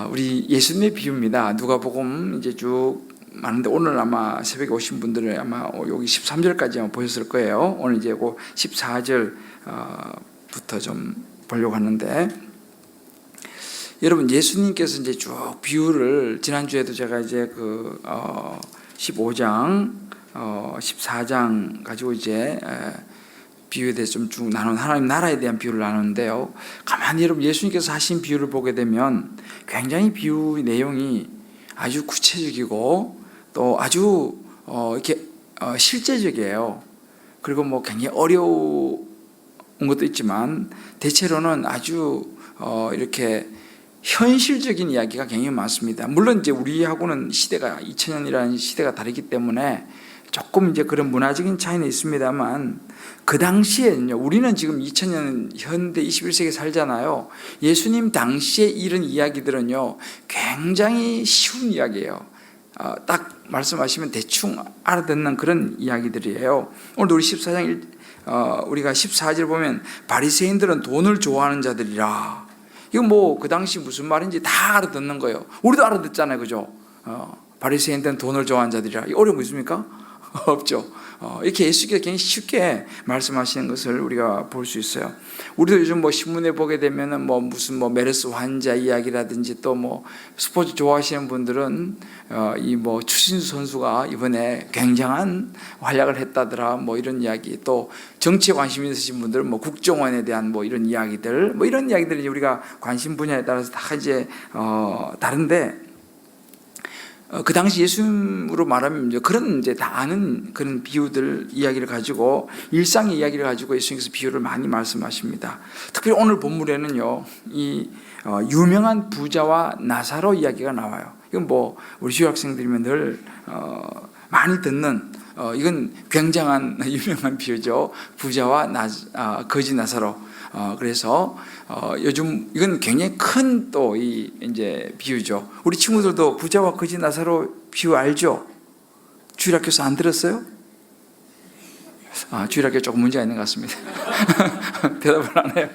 우리 예수님의 비유입니다. 누가복음 이제 쭉 많은데 오늘 아마 새벽에 오신 분들은 아마 여기 13절까지 아마 보셨을 거예요. 오늘 이제 그 14절부터 좀 보려고 하는데, 여러분 예수님께서 이제 쭉 비유를 지난주에도 제가 이제 15장, 14장 가지고 이제 비유에 대해서 좀 쭉 나눈 하나님 나라에 대한 비유를 나누는데요. 가만히 여러분 예수님께서 하신 비유를 보게 되면 굉장히 비유 내용이 아주 구체적이고 또 아주 이렇게 실제적이에요. 그리고 뭐 굉장히 어려운 것도 있지만 대체로는 아주 이렇게 현실적인 이야기가 굉장히 많습니다. 물론 이제 우리하고는 시대가 2000년이라는 시대가 다르기 때문에 조금 이제 그런 문화적인 차이는 있습니다만, 그 당시에는요, 우리는 지금 2000년 현대 21세기에 살잖아요. 예수님 당시에 이런 이야기들은요 굉장히 쉬운 이야기예요. 딱 말씀하시면 대충 알아듣는 그런 이야기들이에요. 오늘도 우리 14장 우리가 14절 보면 바리새인들은 돈을 좋아하는 자들이라. 이건 뭐 그 당시 무슨 말인지 다 알아듣는 거예요. 우리도 알아듣잖아요, 그죠? 바리새인들은 돈을 좋아하는 자들이라. 어려운 거 있습니까? 없죠. 이렇게 예수께서 굉장히 쉽게 말씀하시는 것을 우리가 볼 수 있어요. 우리도 요즘 뭐 신문에 보게 되면은 뭐 무슨 뭐 메르스 환자 이야기라든지 또 뭐 스포츠 좋아하시는 분들은 이 뭐 추신수 선수가 이번에 굉장한 활약을 했다더라 뭐 이런 이야기, 또 정치에 관심 있으신 분들은 뭐 국정원에 대한 뭐 이런 이야기들, 뭐 이런 이야기들이 우리가 관심 분야에 따라서 다 이제 다른데, 그 당시 예수님으로 말하면 이제 그런 이제 다 아는 그런 비유들 이야기를 가지고, 일상의 이야기를 가지고 예수님께서 비유를 많이 말씀하십니다. 특별히 오늘 본문에는요, 이 유명한 부자와 나사로 이야기가 나와요. 이건 뭐 우리 유학생들이면 늘 많이 듣는 이건 굉장한 유명한 비유죠. 부자와 거지 나사로. 그래서 요즘 이건 굉장히 큰 또 이 이제 비유죠. 우리 친구들도 부자와 거지 나사로 비유 알죠? 주일학교에서 안 들었어요? 주일학교 조금 문제가 있는 것 같습니다. 대답을 안 해요.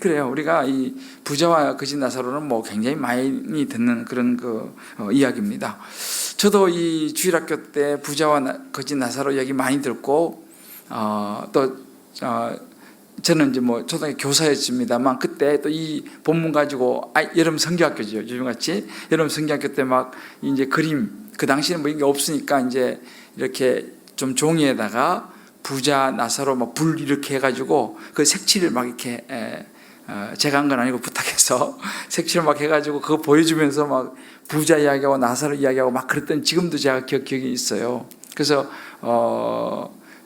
그래요. 우리가 이 부자와 거지 나사로는 뭐 굉장히 많이 듣는 그런 이야기입니다. 저도 이 주일학교 때 부자와 거지 나사로 이야기 많이 듣고, 저는 이제 뭐 초등학교 교사였습니다만, 그때 또 이 본문 가지고 여름 성경학교죠. 요즘같이 여름 성경학교 때 막 이제 그림, 그 당시에는 뭐 이게 없으니까 이제 이렇게 좀 종이에다가 부자 나사로 막 불 이렇게 해가지고 그 색칠을 막 이렇게 제가 한 건 아니고 부탁해서 색칠을 막 해가지고 그거 보여주면서 막 부자 이야기하고 나사로 이야기하고 막 그랬던, 지금도 제가 기억이 있어요. 그래서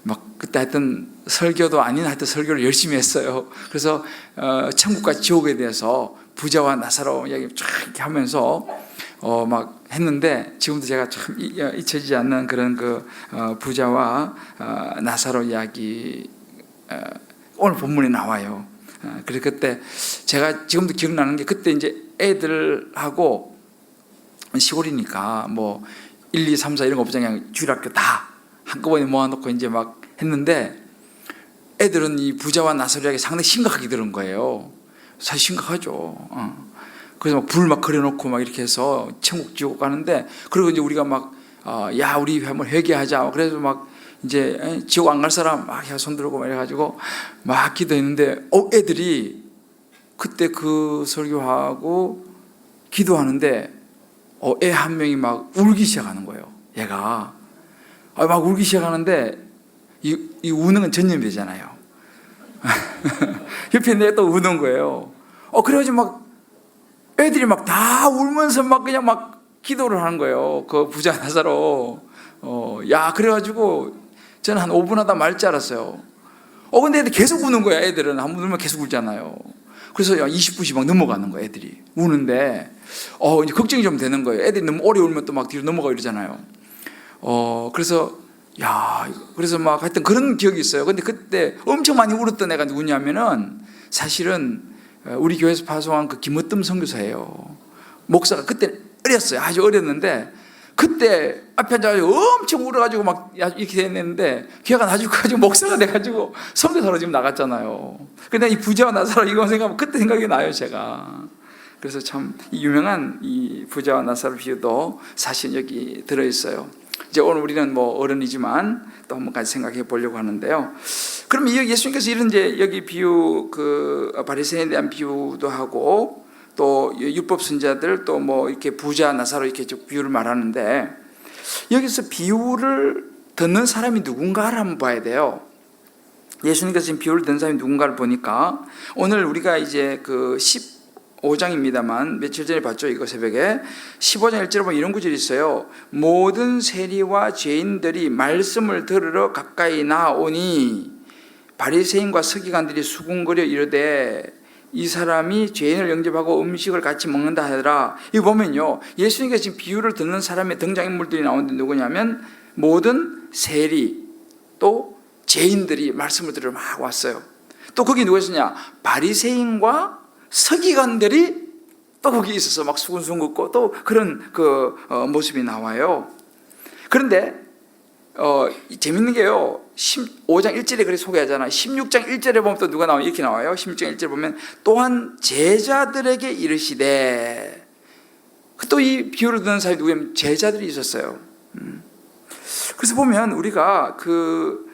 막 그때 하여튼 설교도 아닌 하여튼 설교를 열심히 했어요. 그래서 천국과 지옥에 대해서 부자와 나사로 이야기 쫙 이렇게 하면서 막 했는데, 지금도 제가 참 잊혀지지 않는 그런 부자와 나사로 이야기 오늘 본문에 나와요. 그래서 그때 제가 지금도 기억나는 게, 그때 이제 애들하고 시골이니까 뭐 1, 2, 3, 4 이런 거 없잖아요. 그냥 주일학교 다 한꺼번에 모아놓고 이제 막 했는데, 애들은 이 부자와 나사로 이야기 상당히 심각하게 들은 거예요. 사실 심각하죠. 그래서 막 불 막 그려놓고 막 이렇게 해서 천국 지옥 가는데, 그리고 이제 우리가 막 야 우리 한번 회개하자. 그래서 막 이제 지옥 안 갈 사람 막 손 들고 막 이래가지고 막 기도했는데, 애들이 그때 그 설교하고 기도하는데 애 한 명이 막 울기 시작하는 거예요. 얘가 막 울기 시작하는데, 이 우는 건 전염이 되잖아요. 옆에 내 또 우는 거예요. 그래가지고 막 애들이 막 다 울면서 막 그냥 막 기도를 하는 거예요. 그 부자 나사로. 그래가지고 저는 한 5분 하다 말 줄 알았어요. 근데 애들 계속 우는 거야. 애들은 한 번 울면 계속 울잖아요. 그래서 20분씩 막 넘어가는 거야. 애들이 우는데 이제 걱정이 좀 되는 거예요. 애들이 너무 오래 울면 또 막 뒤로 넘어가고 이러잖아요. 그래서 막 하여튼 그런 기억이 있어요. 근데 그때 엄청 많이 울었던 애가 누구냐면은, 사실은 우리 교회에서 파송한 그 김어뜸 선교사예요. 목사가 그때 어렸어요. 아주 어렸는데, 그때 앞에 앉아가지고 엄청 울어가지고 막 이렇게 됐는데, 걔가 나중에 가지고 목사가 돼가지고 선교사로 지금 나갔잖아요. 근데 이 부자와 나사로 이거 생각하면 그때 생각이 나요, 제가. 그래서 참 유명한 이 부자와 나사로 비유도 사실 여기 들어있어요. 이제 오늘 우리는 뭐 어른이지만 또 한번 같이 생각해 보려고 하는데요. 그럼 예수님께서 이런 이제 여기 비유, 그 바리새인에 대한 비유도 하고 또 율법 선지자들 또 뭐 이렇게 부자 나사로 이렇게 쭉 비유를 말하는데, 여기서 비유를 듣는 사람이 누군가를 한번 봐야 돼요. 예수님께서 지금 비유를 듣는 사람이 누군가를 보니까 오늘 우리가 이제 그 15장입니다만 며칠 전에 봤죠. 이거 새벽에 15장 1절에 보면 이런 구절이 있어요. 모든 세리와 죄인들이 말씀을 들으러 가까이 나오니 바리새인과 서기관들이 수군거려 이르되 이 사람이 죄인을 영접하고 음식을 같이 먹는다 하더라. 이거 보면요, 예수님께서 지금 비유를 듣는 사람의 등장인물들이 나오는데 누구냐면 모든 세리 또 죄인들이 말씀을 들으러 막 왔어요. 또 거기 누가 있었냐? 바리새인과 서기관들이 또 거기 있어서 막 수군수군 긋고 또 그런 그 모습이 나와요. 그런데 재밌는 게요, 15장 1절에 그렇게 소개하잖아요. 16장 1절에 보면 또 누가 나와요? 이렇게 나와요. 16장 1절에 보면 또한 제자들에게 이르시되, 또 이 비유를 듣는 사람이 누구냐면 제자들이 있었어요. 그래서 보면 우리가 그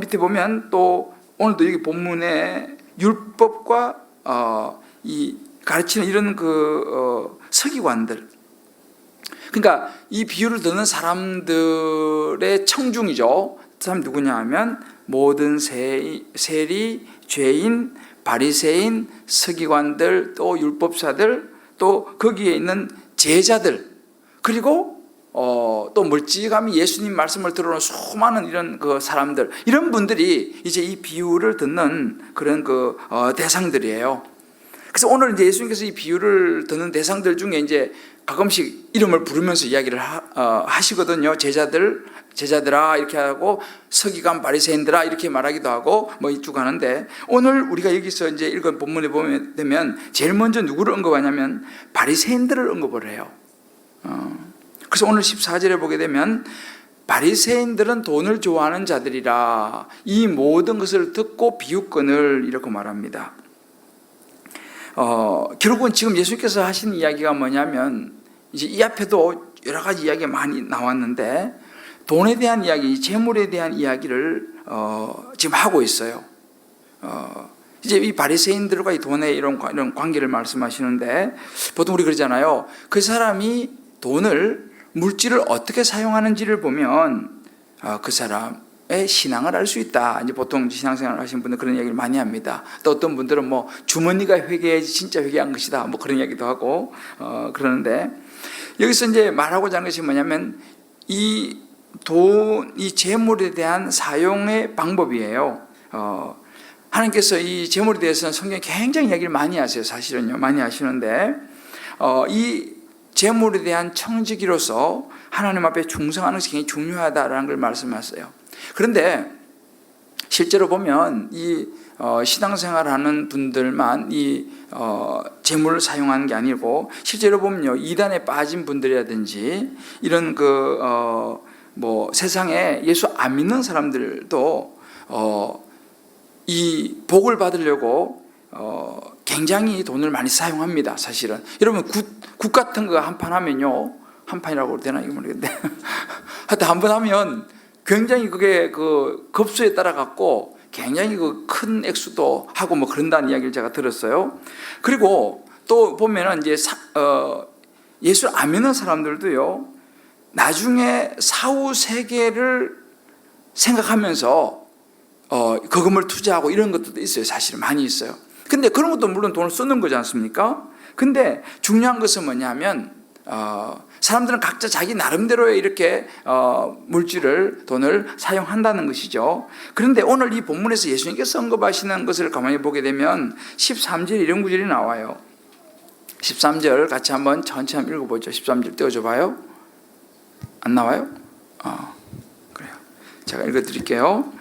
밑에 보면 또 오늘도 여기 본문에 율법과 이 가르치는 이런 그 서기관들, 그러니까 이 비유를 듣는 사람들의 청중이죠. 그 사람 누구냐 하면 모든 세리, 죄인, 바리새인, 서기관들, 또 율법사들, 또 거기에 있는 제자들, 그리고 또 멀찌감이 예수님 말씀을 들어오는 수많은 이런 그 사람들, 이런 분들이 이제 이 비유를 듣는 그런 그 대상들이에요. 그래서 오늘 이제 예수님께서 이 비유를 듣는 대상들 중에 이제 가끔씩 이름을 부르면서 이야기를 하시거든요. 제자들아 이렇게 하고, 서기관 바리새인들아 이렇게 말하기도 하고 뭐 이쭉 하는데, 오늘 우리가 여기서 이제 읽은 본문에 보면 되면 제일 먼저 누구를 언급하냐면 바리새인들을 언급을 해요. 그래서 오늘 14절에 보게 되면 바리새인들은 돈을 좋아하는 자들이라 이 모든 것을 듣고 비유권을 이렇게 말합니다. 결국은 지금 예수님께서 하신 이야기가 뭐냐면, 이제 이 앞에도 여러 가지 이야기가 많이 나왔는데 돈에 대한 이야기, 재물에 대한 이야기를 지금 하고 있어요. 이제 이 바리새인들과 이 돈의 이런 관계를 말씀하시는데, 보통 우리 그러잖아요. 그 사람이 돈을, 물질을 어떻게 사용하는지를 보면 그 사람의 신앙을 알 수 있다. 이제 보통 신앙생활 하시는 분들 그런 이야기를 많이 합니다. 또 어떤 분들은 뭐 주머니가 회개해야지 진짜 회개한 것이다, 뭐 그런 이야기도 하고 그러는데, 여기서 이제 말하고자 하는 것이 뭐냐면 이 재물에 대한 사용의 방법이에요. 하나님께서 이 재물에 대해서는 성경에 굉장히 이야기를 많이 하세요. 사실은요, 많이 하시는데 이 재물에 대한 청지기로서 하나님 앞에 충성하는 것이 굉장히 중요하다라는 걸 말씀하세요. 그런데 실제로 보면 이 신앙생활하는 분들만 이 재물을 사용하는 게 아니고, 실제로 보면요, 이단에 빠진 분들이라든지 이런 뭐 세상에 예수 안 믿는 사람들도 이 복을 받으려고 굉장히 돈을 많이 사용합니다. 사실은 여러분 국 같은 거 한 판 하면요, 한 판이라고 해도 되나 이거 모르겠는데 하여튼 한 번 하면 굉장히 그게 그 급수에 따라 갖고 굉장히 그 큰 액수도 하고 뭐 그런다는 이야기를 제가 들었어요. 그리고 또 보면은 이제 예수를 안 믿는 사람들도요, 나중에 사후 세계를 생각하면서 거금을 투자하고 이런 것도 있어요. 사실은 많이 있어요. 근데 그런 것도 물론 돈을 쓰는 거지 않습니까? 근데 중요한 것은 뭐냐면 사람들은 각자 자기 나름대로의 이렇게 물질을, 돈을 사용한다는 것이죠. 그런데 오늘 이 본문에서 예수님께서 언급하시는 것을 가만히 보게 되면 13절 이런 구절이 나와요. 13절 같이 한번 천천히 읽어보죠. 13절 띄워줘 봐요. 안 나와요? 그래요. 제가 읽어드릴게요.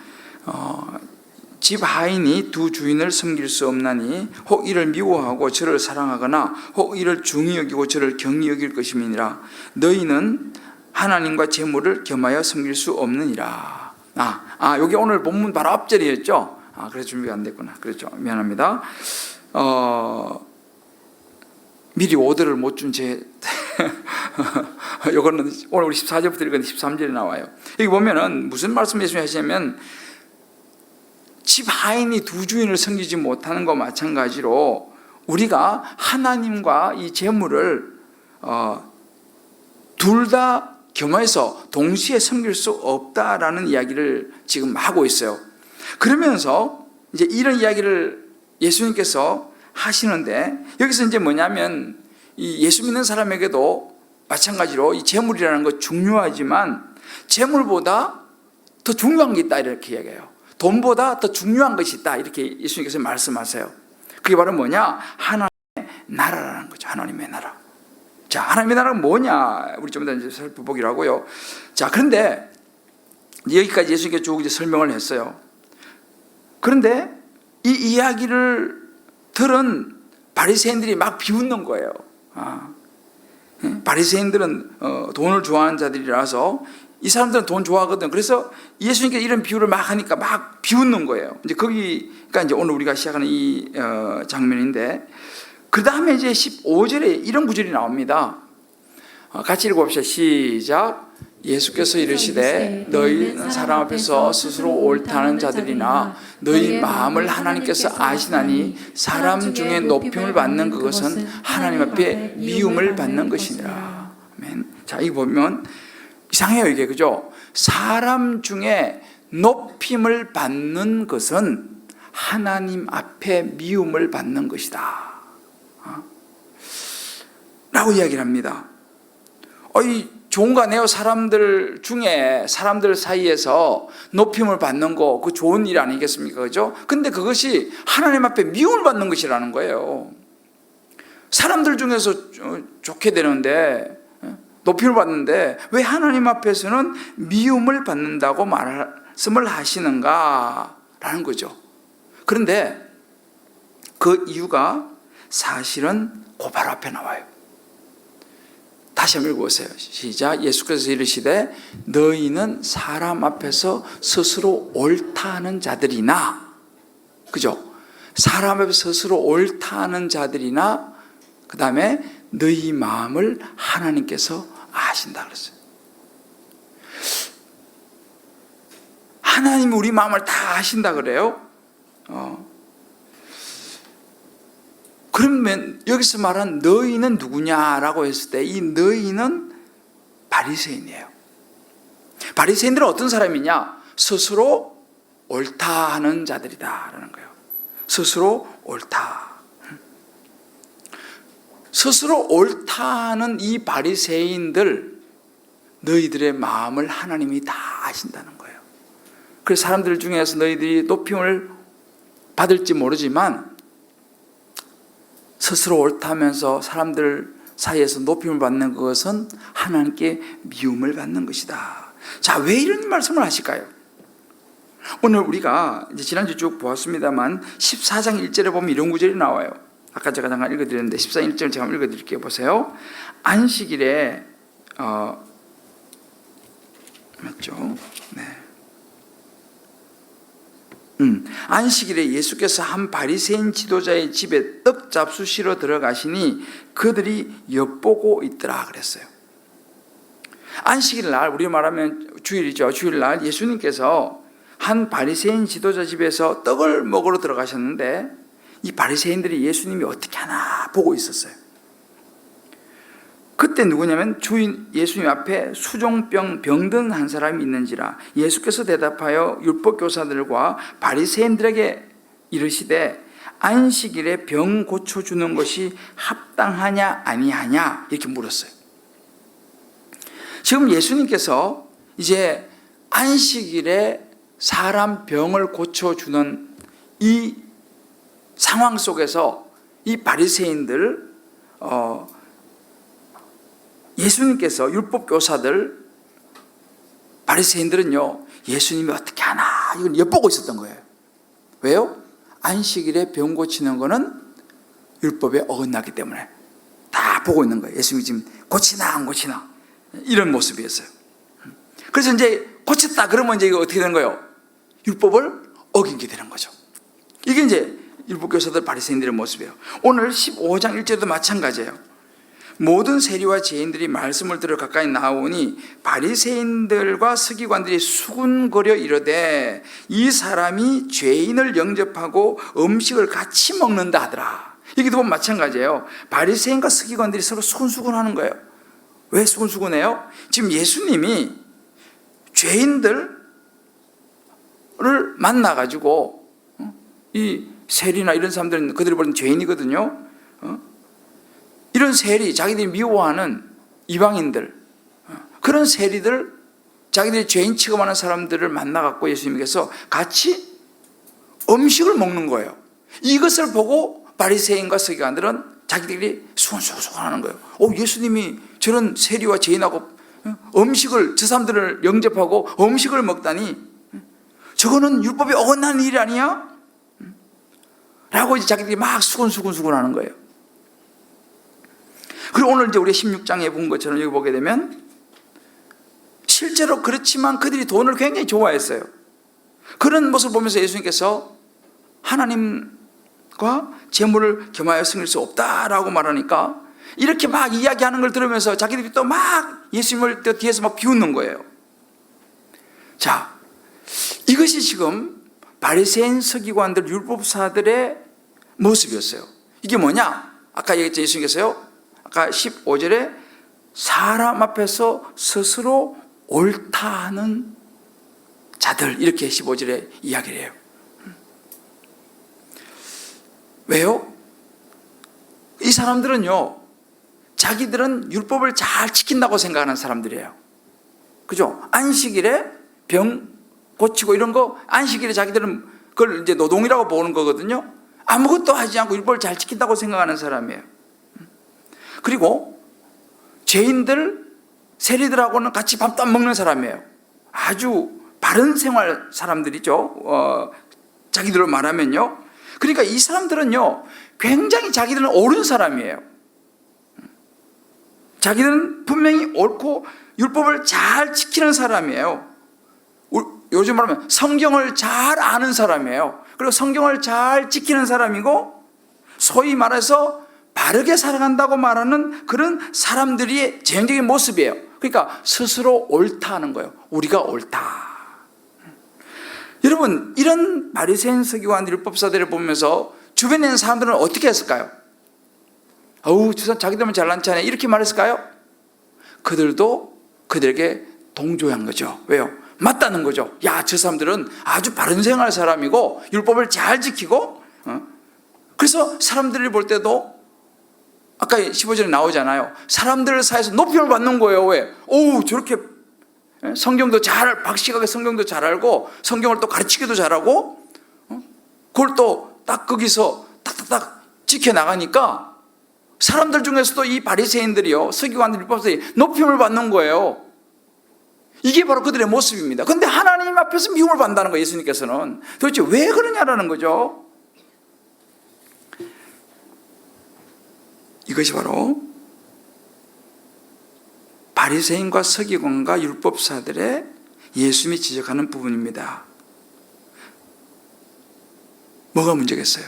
집 하인이 두 주인을 섬길 수 없나니 혹 이를 미워하고 저를 사랑하거나 혹 이를 중히 여기고 저를 경히 여길 것임이니라. 너희는 하나님과 재물을 겸하여 섬길 수 없느니라. 여기 오늘 본문 바로 앞절이었죠. 그래서 준비가 안 됐구나. 그렇죠. 미안합니다. 미리 오더를 못 준 제 요거는 오늘 우리 14절부터 읽었는데 13절에 나와요. 여기 보면은 무슨 말씀 예수님이 하시냐면 집 하인이 두 주인을 섬기지 못하는 것과 마찬가지로 우리가 하나님과 이 재물을 둘 다 겸해서 동시에 섬길 수 없다라는 이야기를 지금 하고 있어요. 그러면서 이제 이런 이야기를 예수님께서 하시는데 여기서 이제 뭐냐면 이 예수 믿는 사람에게도 마찬가지로 이 재물이라는 거 중요하지만 재물보다 더 중요한 게 있다 이렇게 이야기해요. 돈보다 더 중요한 것이 있다 이렇게 예수님께서 말씀하세요. 그게 바로 뭐냐? 하나님의 나라라는 거죠. 하나님의 나라. 자, 하나님의 나라가 뭐냐? 우리 좀 이따 살펴보기로 하고요. 자, 그런데 여기까지 예수님께서 쭉 이제 설명을 했어요. 그런데 이 이야기를 들은 바리새인들이 막 비웃는 거예요. 바리새인들은 돈을 좋아하는 자들이라서 이 사람들은 돈 좋아하거든. 그래서 예수님께서 이런 비유를 막 하니까 막 비웃는 거예요. 이제 거기가 이제 오늘 우리가 시작하는 이 장면인데, 그 다음에 이제 15절에 이런 구절이 나옵니다. 같이 읽어봅시다. 시작. 예수께서 이르시되 너희는 사람 앞에서 스스로 옳다는 자들이나 너희 마음을 하나님께서 아시나니 사람 중에 높임을 받는 그것은 하나님 앞에 미움을 받는 것이니라. 아멘. 자, 이거 보면 이상해요, 이게. 그죠? 사람 중에 높임을 받는 것은 하나님 앞에 미움을 받는 것이다 라고 이야기를 합니다. 좋은가네요. 사람들 중에, 사람들 사이에서 높임을 받는 거, 그 좋은 일 아니겠습니까? 그죠? 근데 그것이 하나님 앞에 미움을 받는 것이라는 거예요. 사람들 중에서 좋게 되는데, 높임을 받는데, 왜 하나님 앞에서는 미움을 받는다고 말씀을 하시는가? 라는 거죠. 그런데 그 이유가 사실은 그 바로 앞에 나와요. 다시 한번 읽어보세요. 시작. 예수께서 이르시되 너희는 사람 앞에서 스스로 옳다 하는 자들이나, 그죠? 사람 앞에서 스스로 옳다 하는 자들이나, 그 다음에 너희 마음을 하나님께서 아신다 그랬어요. 하나님이 우리 마음을 다 아신다 그래요. 그러면 여기서 말한 너희는 누구냐라고 했을 때 이 너희는 바리새인이에요. 바리새인들은 어떤 사람이냐? 스스로 옳다 하는 자들이다라는 거예요. 스스로 옳다. 스스로 옳다 하는 이 바리새인들, 너희들의 마음을 하나님이 다 아신다는 거예요. 그래서 사람들 중에서 너희들이 높임을 받을지 모르지만 스스로 옳다면서 사람들 사이에서 높임을 받는 것은 하나님께 미움을 받는 것이다. 자, 왜 이런 말씀을 하실까요? 오늘 우리가 이제 지난주 쭉 보았습니다만 14장 1절에 보면 이런 구절이 나와요. 아까 제가 잠깐 읽어드렸는데 14장 1절 제가 한번 읽어드릴게요. 보세요. 안식일에 맞죠? 네. 안식일에 예수께서 한 바리새인 지도자의 집에 떡 잡수시러 들어가시니 그들이 엿보고 있더라 그랬어요. 안식일 날, 우리 말하면 주일이죠. 주일날 예수님께서 한 바리새인 지도자 집에서 떡을 먹으러 들어가셨는데 이 바리새인들이 예수님이 어떻게 하나 보고 있었어요. 그때 누구냐면 주인 예수님 앞에 수종병 병든 한 사람이 있는지라 예수께서 대답하여 율법교사들과 바리새인들에게 이르시되 안식일에 병 고쳐주는 것이 합당하냐 아니하냐 이렇게 물었어요. 지금 예수님께서 이제 안식일에 사람 병을 고쳐주는 이 상황 속에서 이 바리새인들 예수님께서 율법교사들 바리새인들은요 예수님이 어떻게 하나 이걸 엿보고 있었던 거예요. 왜요? 안식일에 병 고치는 거는 율법에 어긋나기 때문에 다 보고 있는 거예요. 예수님이 지금 고치나 안 고치나 이런 모습이었어요. 그래서 이제 고쳤다 그러면 이제 이거 어떻게 되는 거예요? 율법을 어긴게 되는 거죠. 이게 이제 율법교사들 바리새인들의 모습이에요. 오늘 15장 1절도 마찬가지예요. 모든 세리와 죄인들이 말씀을 들어 가까이 나오니 바리새인들과 서기관들이 수군거려 이르되 이 사람이 죄인을 영접하고 음식을 같이 먹는다 하더라. 여기도 보면 마찬가지예요. 바리새인과 서기관들이 서로 수군수군하는 거예요. 왜 수군수군해요? 지금 예수님이 죄인들을 만나가지고, 이 세리나 이런 사람들은 그들이 보는 죄인이거든요. 이런 세리, 자기들이 미워하는 이방인들, 그런 세리들, 자기들이 죄인 취급하는 사람들을 만나갖고 예수님께서 같이 음식을 먹는 거예요. 이것을 보고 바리새인과 서기관들은 자기들이 수근수근하는 거예요. 예수님이 저런 세리와 죄인하고 음식을, 저 사람들을 영접하고 음식을 먹다니 저거는 율법에 어긋나는 일이 아니야? 라고 이제 자기들이 막 수근수근하는 거예요. 그리고 오늘 이제 우리 16장에 본 것처럼 여기 보게 되면 실제로 그렇지만 그들이 돈을 굉장히 좋아했어요. 그런 모습을 보면서 예수님께서 하나님과 재물을 겸하여 승릴 수 없다라고 말하니까 이렇게 막 이야기하는 걸 들으면서 자기들이 또 막 예수님을 또 뒤에서 막 비웃는 거예요. 자, 이것이 지금 바리새인 서기관들 율법사들의 모습이었어요. 이게 뭐냐? 아까 얘기했죠. 예수님께서요, 아까 15절에 사람 앞에서 스스로 옳다 하는 자들, 이렇게 15절에 이야기를 해요. 왜요? 이 사람들은요, 자기들은 율법을 잘 지킨다고 생각하는 사람들이에요. 그죠? 안식일에 병 고치고 이런 거, 안식일에 자기들은 그걸 이제 노동이라고 보는 거거든요. 아무것도 하지 않고 율법을 잘 지킨다고 생각하는 사람이에요. 그리고 죄인들, 세리들하고는 같이 밥도 안 먹는 사람이에요. 아주 바른 생활 사람들이죠. 자기들로 말하면요. 그러니까 이 사람들은요, 굉장히 자기들은 옳은 사람이에요. 자기들은 분명히 옳고 율법을 잘 지키는 사람이에요. 요즘 말하면 성경을 잘 아는 사람이에요. 그리고 성경을 잘 지키는 사람이고, 소위 말해서 바르게 살아간다고 말하는 그런 사람들이 전형적인 모습이에요. 그러니까 스스로 옳다 하는 거예요. 우리가 옳다. 여러분, 이런 바리새인 서기관 율법사들을 보면서 주변에 있는 사람들은 어떻게 했을까요? 저 사람 자기들만 잘난 체하네, 이렇게 말했을까요? 그들도 그들에게 동조한 거죠. 왜요? 맞다는 거죠. 야, 저 사람들은 아주 바른 생활 사람이고 율법을 잘 지키고, 그래서 사람들이 볼 때도 아까 15절에 나오잖아요. 사람들 사이에서 높임을 받는 거예요. 왜? 저렇게 성경도 잘, 박식하게 성경도 잘 알고 성경을 또 가르치기도 잘하고, 그걸 또 딱 거기서 딱딱딱 지켜나가니까 사람들 중에서도 이 바리새인들이요, 서기관들, 율법사들이 높임을 받는 거예요. 이게 바로 그들의 모습입니다. 그런데 하나님 앞에서 미움을 받는다는 거예요. 예수님께서는 도대체 왜 그러냐라는 거죠. 이것이 바로 바리새인과 서기관과 율법사들의 예수님이 지적하는 부분입니다. 뭐가 문제겠어요?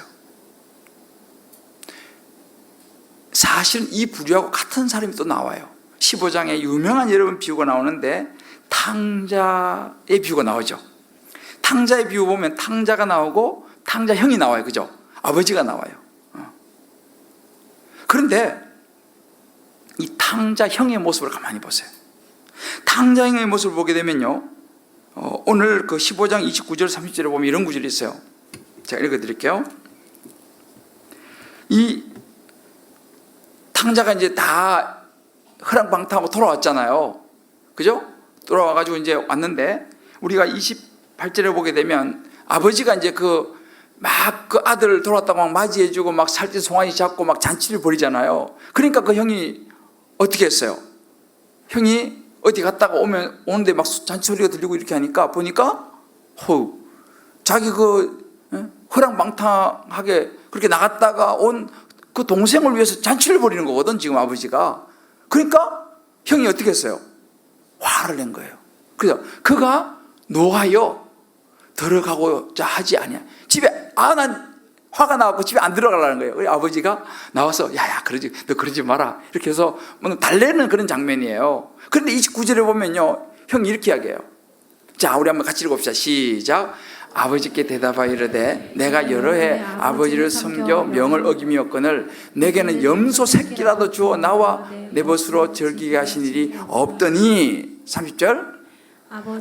사실은 이 부류하고 같은 사람이 또 나와요. 15장에 유명한 여러분 비유가 나오는데 탕자의 비유가 나오죠. 탕자의 비유 보면 탕자가 나오고 탕자형이 나와요. 그죠? 아버지가 나와요. 그런데 이 탕자형의 모습을 가만히 보세요. 탕자형의 모습을 보게 되면요, 오늘 그 15장 29절 30절에 보면 이런 구절이 있어요. 제가 읽어드릴게요. 이 탕자가 이제 다 허랑방탕하고 돌아왔잖아요. 그죠? 돌아와가지고 이제 왔는데, 우리가 28절에 보게 되면 아버지가 이제 그 아들 돌아왔다고 막 맞이해주고 막 살찐 송아지 잡고 막 잔치를 벌이잖아요. 그러니까 그 형이 어떻게 했어요? 형이 어디 갔다가 오는데 막 잔치 소리가 들리고 이렇게 하니까 보니까 자기 허랑방탕하게 그렇게 나갔다가 온 그 동생을 위해서 잔치를 벌이는 거거든, 지금 아버지가. 그러니까 형이 어떻게 했어요? 화를 낸 거예요. 그래서 그가 노하여 들어가고자 하지 아니야. 집에 난 화가 나고 집에 안 들어가려는 거예요. 우리 아버지가 나와서 야야 너 그러지 마라 이렇게 해서 달래는 그런 장면이에요. 그런데 29절에 보면요, 형이 이렇게 이야기해요. 자, 우리 한번 같이 읽읍시다. 시작. 아버지께 대답하여 이르되 내가 여러 해 아버지를 섬겨 명을 어김이었거늘 내게는 염소 새끼라도 주어 나와 내 벗으로 즐기게 하신 일이 없더니. 30절.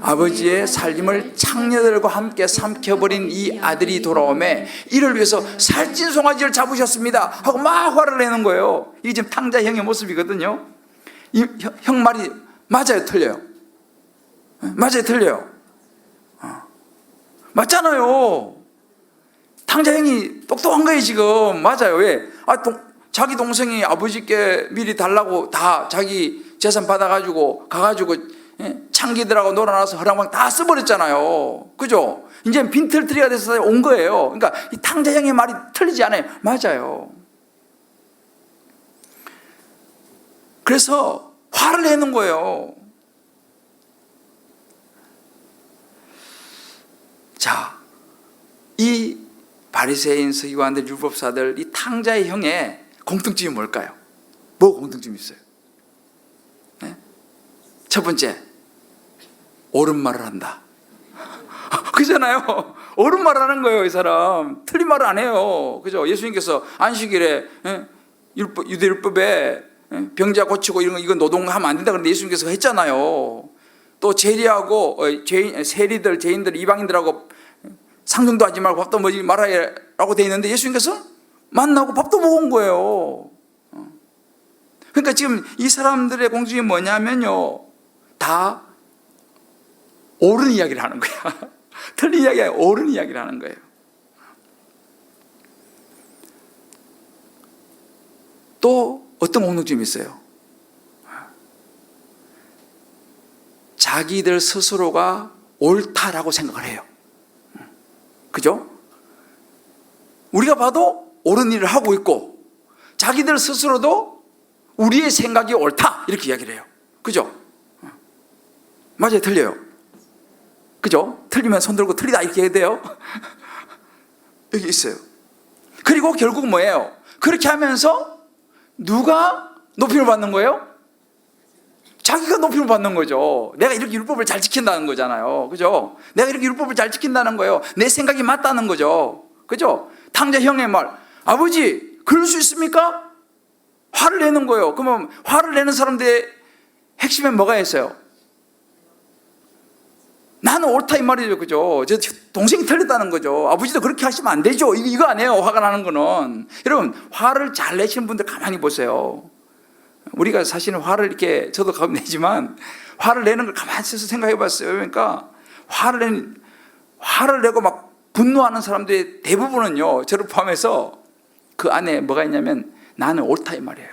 아버지의 살림을 창녀들과 함께 삼켜버린 이 아들이 돌아오매 이를 위해서 살찐 송아지를 잡으셨습니다 하고 막 화를 내는 거예요. 이게 지금 탕자 형의 모습이거든요. 형 말이 맞아요, 틀려요? 맞아요, 틀려요? 맞잖아요. 탕자 형이 똑똑한 거예요 지금. 맞아요. 왜? 자기 동생이 아버지께 미리 달라고 다 자기 재산 받아가지고 가가지고 창기들하고 놀아나서 허랑방 다 써버렸잖아요. 그죠? 이제 빈털터리가 돼서 온 거예요. 그러니까 이 탕자 형의 말이 틀리지 않아요. 맞아요. 그래서 화를 내는 거예요. 자, 이 바리새인 서기관들 율법사들 이 탕자의 형의 공통점이 뭘까요? 뭐 공통점이 있어요? 네? 첫 번째, 옳은 말을 한다. 그잖아요. 옳은 말을 하는 거예요. 이 사람 틀린 말을 안 해요. 그죠? 예수님께서 안식일에 유대 율법에 병자 고치고 이런 거 이건 노동하면 안 된다 그런데 예수님께서 했잖아요. 또 제리하고 세리들, 죄인들, 이방인들하고 상종도 하지 말고 밥도 먹지 말아라고 돼 있는데 예수님께서 만나고 밥도 먹은 거예요. 그러니까 지금 이 사람들의 공통점이 뭐냐면요, 다 옳은 이야기를 하는 거야. 틀린 이야기가 아니라 옳은 이야기를 하는 거예요. 또 어떤 공통점이 있어요? 자기들 스스로가 옳다라고 생각을 해요. 그죠? 우리가 봐도 옳은 일을 하고 있고 자기들 스스로도 우리의 생각이 옳다 이렇게 이야기를 해요. 그죠? 맞아요, 틀려요? 그죠? 틀리면 손 들고 틀리다 이렇게 해야 돼요. 여기 있어요. 그리고 결국 뭐예요? 그렇게 하면서 누가 높임을 받는 거예요? 자기가 높임을 받는 거죠. 내가 이렇게 율법을 잘 지킨다는 거잖아요. 그죠? 내가 이렇게 율법을 잘 지킨다는 거예요. 내 생각이 맞다는 거죠. 그죠? 탕자 형의 말, 아버지 그럴 수 있습니까? 화를 내는 거예요. 그러면 화를 내는 사람들의 핵심에 뭐가 있어요? 나는 옳다 이 말이죠. 그죠? 저 동생이 틀렸다는 거죠. 아버지도 그렇게 하시면 안 되죠. 이거 아니에요. 화가 나는 거는. 여러분, 화를 잘 내시는 분들 가만히 보세요. 우리가 사실은 화를 이렇게, 저도 가끔 내지만 화를 내는 걸 가만히 있어서 생각해 봤어요. 그러니까 화를 내고 막 분노하는 사람들의 대부분은요, 저를 포함해서 그 안에 뭐가 있냐면 나는 옳다 이 말이에요.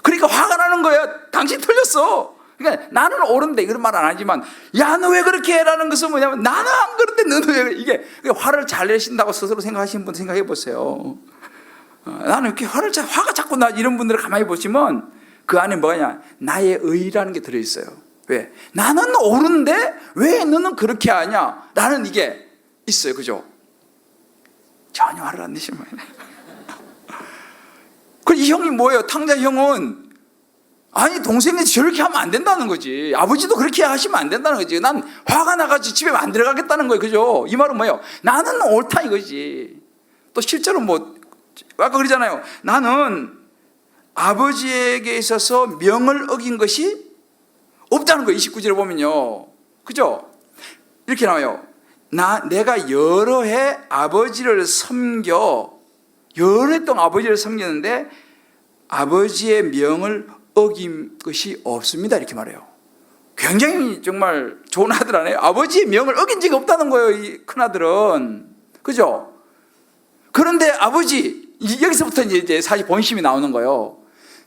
그러니까 화가 나는 거야. 당신 틀렸어. 그러니까 나는 옳은데 이런 말 안 하지만 야, 너 왜 그렇게 해라는 것은 뭐냐면 나는 안 그런데 너는 왜 이게 화를 잘 내신다고 스스로 생각하시는 분 생각해 보세요. 나는 이렇게 화가 자꾸 나 이런 분들을 가만히 보시면 그 안에 뭐냐, 나의 의라는 게 들어있어요. 왜? 나는 옳은데 왜 너는 그렇게 하냐? 라는 이게 있어요. 그죠? 전혀 화를 안 내시면 그럼 이 형이 뭐예요? 탕자 형은 아니 동생이 저렇게 하면 안 된다는 거지. 아버지도 그렇게 하시면 안 된다는 거지. 난 화가 나가지고 집에 안 들어가겠다는 거예요. 그죠? 이 말은 뭐예요? 나는 옳다 이거지. 또 실제로 뭐 아까 그러잖아요. 나는 아버지에게 있어서 명을 어긴 것이 없다는 거예요. 29절에 보면요. 그죠? 이렇게 나와요. 내가 여러 해 아버지를 섬겨 여러 해 동안 아버지를 섬겼는데 아버지의 명을 어긴 것이 없습니다. 이렇게 말해요. 굉장히 정말 좋은 아들 아니에요? 아버지의 명을 어긴 적이 없다는 거예요. 이 큰아들은. 그죠? 그런데 아버지, 여기서부터 이제 사실 본심이 나오는 거예요.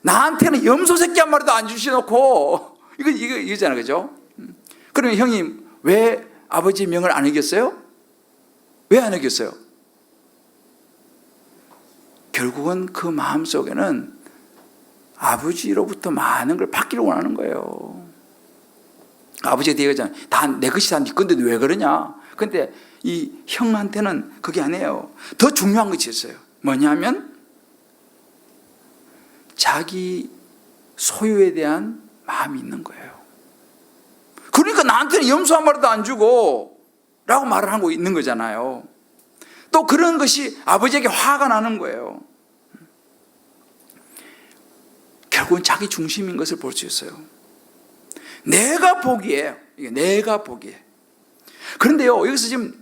나한테는 염소 새끼 한 마리도 안 주셔놓고 이거잖아요. 그죠? 그러면 형이 왜 아버지의 명을 안 어겼어요? 왜 안 어겼어요? 결국은 그 마음속에는 아버지로부터 많은 걸 받기를 원하는 거예요. 아버지가 되게 하잖아요. 다 내 것이 다 네 건데 왜 그러냐? 근데 이 형한테는 그게 아니에요. 더 중요한 것이 있어요. 뭐냐면 자기 소유에 대한 마음이 있는 거예요. 그러니까 나한테는 염소 한 마리도 안 주고 라고 말을 하고 있는 거잖아요. 또 그런 것이 아버지에게 화가 나는 거예요. 결국은 자기 중심인 것을 볼 수 있어요. 내가 보기에, 내가 보기에. 그런데요, 여기서 지금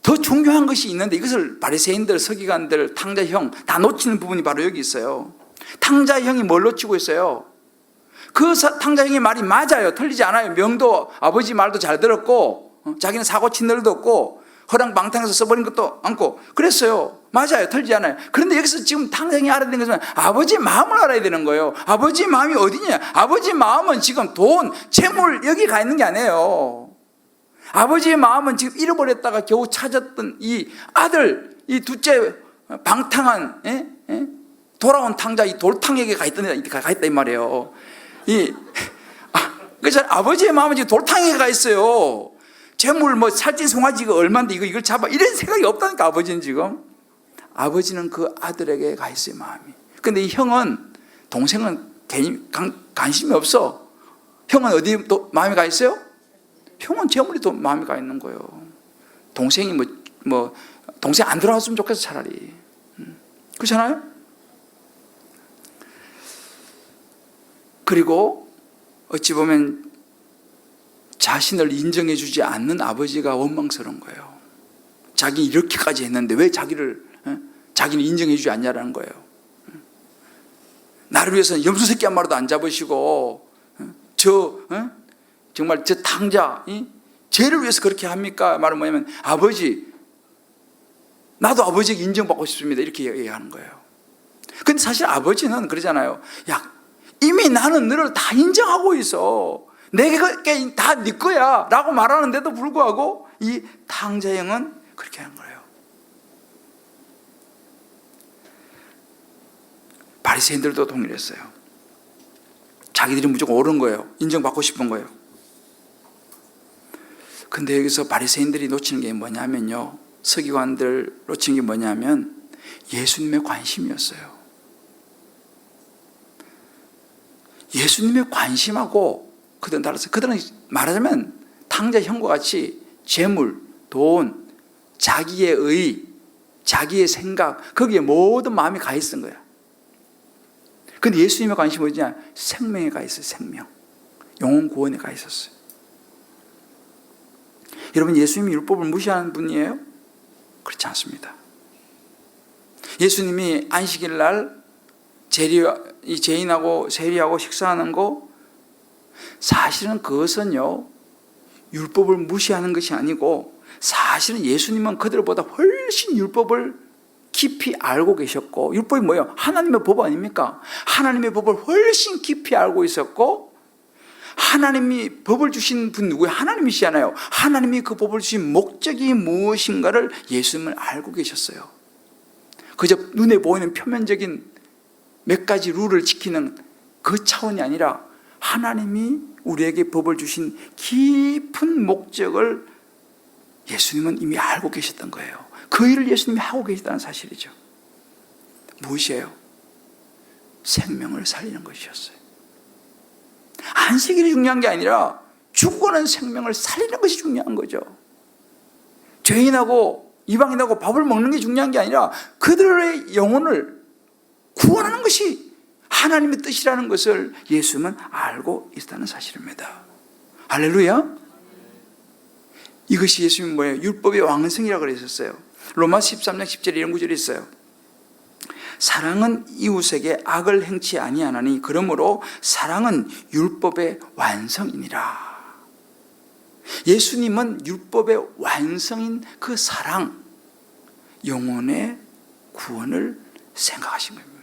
더 중요한 것이 있는데 이것을 바리새인들, 서기관들, 탕자형 다 놓치는 부분이 바로 여기 있어요. 탕자형이 뭘 놓치고 있어요? 그 탕자형의 말이 맞아요. 틀리지 않아요. 명도 아버지 말도 잘 들었고 자기는 사고 친 일도 없고 허랑방탕해서 써버린 것도 않고 그랬어요. 맞아요. 틀리지 않아요. 그런데 여기서 지금 탕자형이 알아야 되는 것은 아버지 마음을 알아야 되는 거예요. 아버지 마음이 어디냐? 아버지 마음은 지금 돈, 재물 여기 가 있는 게 아니에요. 아버지의 마음은 지금 잃어버렸다가 겨우 찾았던 이 아들, 이 둘째 방탕한 돌아온 탕자 이 돌탕에게 가 있다 이 말이에요. 그래서 아버지의 마음은 지금 돌탕에게 가 있어요. 재물 뭐 살찐 송아지가 얼마인데 이걸 잡아 이런 생각이 없다니까. 아버지는 지금 아버지는 그 아들에게 가 있어요 마음이. 근데 이 형은 동생은 괜히 관심이 없어. 형은 어디 마음이 가 있어요? 형은 재물이 또 마음이 가 있는 거예요. 동생이 뭐 동생 안 돌아왔으면 좋겠어 차라리. 그렇잖아요? 그리고 어찌 보면 자신을 인정해 주지 않는 아버지가 원망스러운 거예요. 자기 이렇게까지 했는데 왜 자기는 인정해 주지 않냐라는 거예요. 나를 위해서는 염소 새끼 한 마리도 안 잡으시고 정말 저 탕자 죄를 위해서 그렇게 합니까? 말은 뭐냐면 아버지 나도 아버지에게 인정받고 싶습니다 이렇게 얘기하는 거예요. 근데 사실 아버지는 그러잖아요. 야 이미 나는 너를 다 인정하고 있어. 내게 다 네 거야 라고 말하는데도 불구하고 이 탕자형은 그렇게 하는 거예요. 바리새인들도 동일했어요. 자기들이 무조건 옳은 거예요. 인정받고 싶은 거예요. 근데 여기서 바리새인들이 놓치는 게 뭐냐면요, 서기관들 놓치는 게 뭐냐면 예수님의 관심이었어요. 예수님의 관심하고 그들은 달랐어요. 그들은 말하자면 탕자 형과 같이 재물, 돈, 자기의 의, 자기의 생각 거기에 모든 마음이 가 있은 거야. 근데 예수님의 관심은 뭐냐? 생명에 가 있어요. 생명, 영혼 구원에 가 있었어요. 여러분 예수님이 율법을 무시하는 분이에요? 그렇지 않습니다. 예수님이 안식일 날 죄인하고 세리하고 식사하는 거 사실은 그것은요 율법을 무시하는 것이 아니고 사실은 예수님은 그들보다 훨씬 율법을 깊이 알고 계셨고, 율법이 뭐예요? 하나님의 법 아닙니까? 하나님의 법을 훨씬 깊이 알고 있었고, 하나님이 법을 주신 분 누구예요? 하나님이시잖아요. 하나님이 그 법을 주신 목적이 무엇인가를 예수님은 알고 계셨어요. 그저 눈에 보이는 표면적인 몇 가지 룰을 지키는 그 차원이 아니라 하나님이 우리에게 법을 주신 깊은 목적을 예수님은 이미 알고 계셨던 거예요. 그 일을 예수님이 하고 계시다는 사실이죠. 무엇이에요? 생명을 살리는 것이었어요. 안식일이 중요한 게 아니라 죽어가는 생명을 살리는 것이 중요한 거죠. 죄인하고 이방인하고 밥을 먹는 게 중요한 게 아니라 그들의 영혼을 구원하는 것이 하나님의 뜻이라는 것을 예수님은 알고 있다는 사실입니다. 할렐루야. 이것이 예수님은 뭐예요? 율법의 왕성이라고 그랬었어요. 로마서 13장 10절에 이런 구절이 있어요. 사랑은 이웃에게 악을 행치 아니하나니 그러므로 사랑은 율법의 완성이니라. 예수님은 율법의 완성인 그 사랑, 영혼의 구원을 생각하신 겁니다.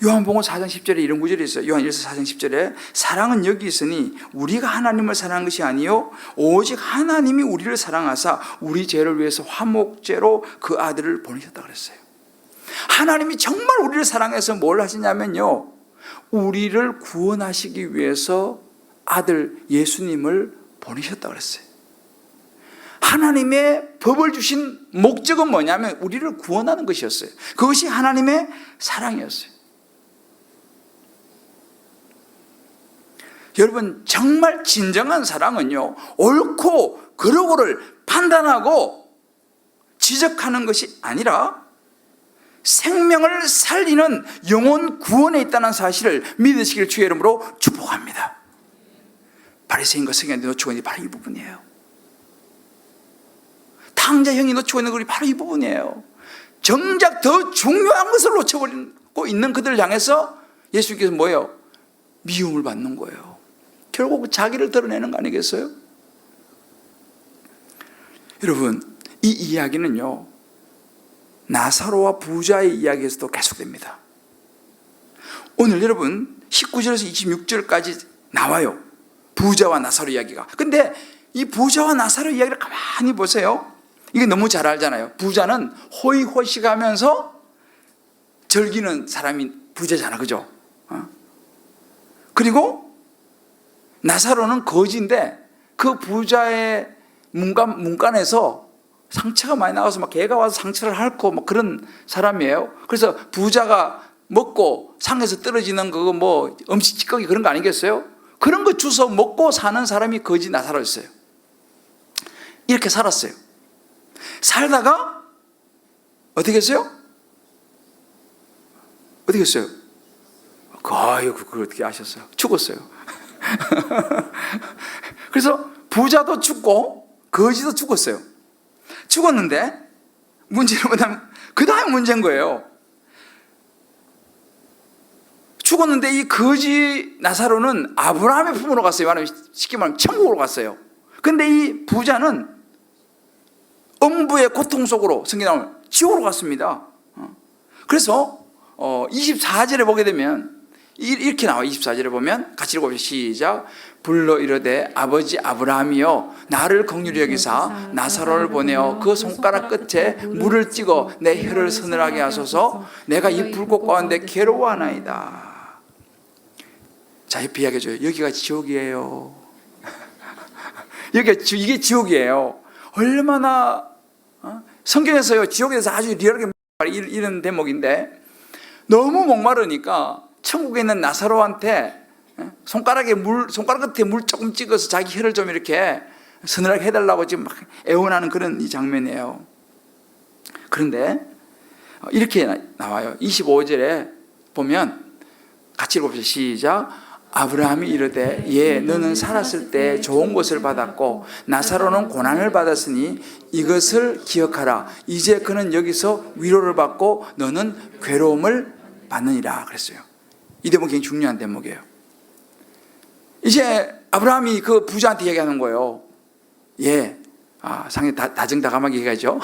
요한복음 4장 10절에 이런 구절이 있어요. 요한 1서 4장 10절에 사랑은 여기 있으니 우리가 하나님을 사랑한 것이 아니요 오직 하나님이 우리를 사랑하사 우리 죄를 위해서 화목제로 그 아들을 보내셨다 그랬어요. 하나님이 정말 우리를 사랑해서 뭘 하시냐면요, 우리를 구원하시기 위해서 아들 예수님을 보내셨다 그랬어요. 하나님의 법을 주신 목적은 뭐냐면 우리를 구원하는 것이었어요. 그것이 하나님의 사랑이었어요. 여러분, 정말 진정한 사랑은요, 옳고 그르고를 판단하고 지적하는 것이 아니라 생명을 살리는 영혼 구원에 있다는 사실을 믿으시길 주의 이름으로 축복합니다. 바리새인과 서기관들이 놓치고 있는 게 바로 이 부분이에요. 탕자형이 놓치고 있는 것이 바로 이 부분이에요. 정작 더 중요한 것을 놓쳐버리고 있는 그들을 향해서 예수님께서 뭐예요? 미움을 받는 거예요. 결국 자기를 드러내는 거 아니겠어요? 여러분, 이 이야기는요, 나사로와 부자의 이야기에서도 계속됩니다. 오늘 여러분 19절에서 26절까지 나와요. 부자와 나사로 이야기가. 근데 이 부자와 나사로 이야기를 가만히 보세요. 이게 너무 잘 알잖아요. 부자는 호의호식하면서 즐기는 사람이 부자잖아, 그죠? 그리고 나사로는 거지인데 그 부자의 문간에서 상처가 많이 나와서 막 개가 와서 상처를 핥고 막 그런 사람이에요. 그래서 부자가 먹고 상에서 떨어지는 그거 뭐 음식 찌꺼기 그런 거 아니겠어요? 그런 거 주워 먹고 사는 사람이 거지 나사로였어요. 이렇게 살았어요. 살다가 어떻게 했어요? 어떻게 했어요? 그걸 어떻게 아셨어요? 죽었어요. 그래서 부자도 죽고 거지도 죽었어요. 죽었는데 문제는 뭐냐면 그 다음에 문제인 거예요. 죽었는데 이 거지 나사로는 아브라함의 품으로 갔어요. 쉽게 말하면 천국으로 갔어요. 근데 이 부자는 음부의 고통 속으로 성경에 나오면 지옥으로 갔습니다. 그래서 24절에 보게 되면 이렇게 나와요. 24절에 보면 같이 읽어보시죠. 시작. 불러 이르되 아버지 아브라함이여 나를 긍휼히 여기사 나사로를 보내어 그 손가락 끝에 물을 찍어 내 혀를 서늘하게 하소서. 내가 이 불꽃 가운데 괴로워하나이다. 자, 비약해줘요. 여기가 지옥이에요. 이게 지옥이에요. 얼마나 성경에서요 지옥에 대해서 아주 리얼하게 이런 대목인데, 너무 목마르니까 천국에 있는 나사로한테 손가락 끝에 물 조금 찍어서 자기 혀를 좀 이렇게 서늘하게 해달라고 지금 막 애원하는 그런 이 장면이에요. 그런데 이렇게 나와요. 25절에 보면 같이 읽어보시죠. 시작. 아브라함이 이르되 예 너는 살았을 때 좋은 것을 받았고 나사로는 고난을 받았으니 이것을 기억하라. 이제 그는 여기서 위로를 받고 너는 괴로움을 받느니라 그랬어요. 이 대목이 굉장히 중요한 대목이에요. 이제 아브라함이 그 부자한테 얘기하는 거예요. 예, 상당히 다정다감하게 얘기하죠.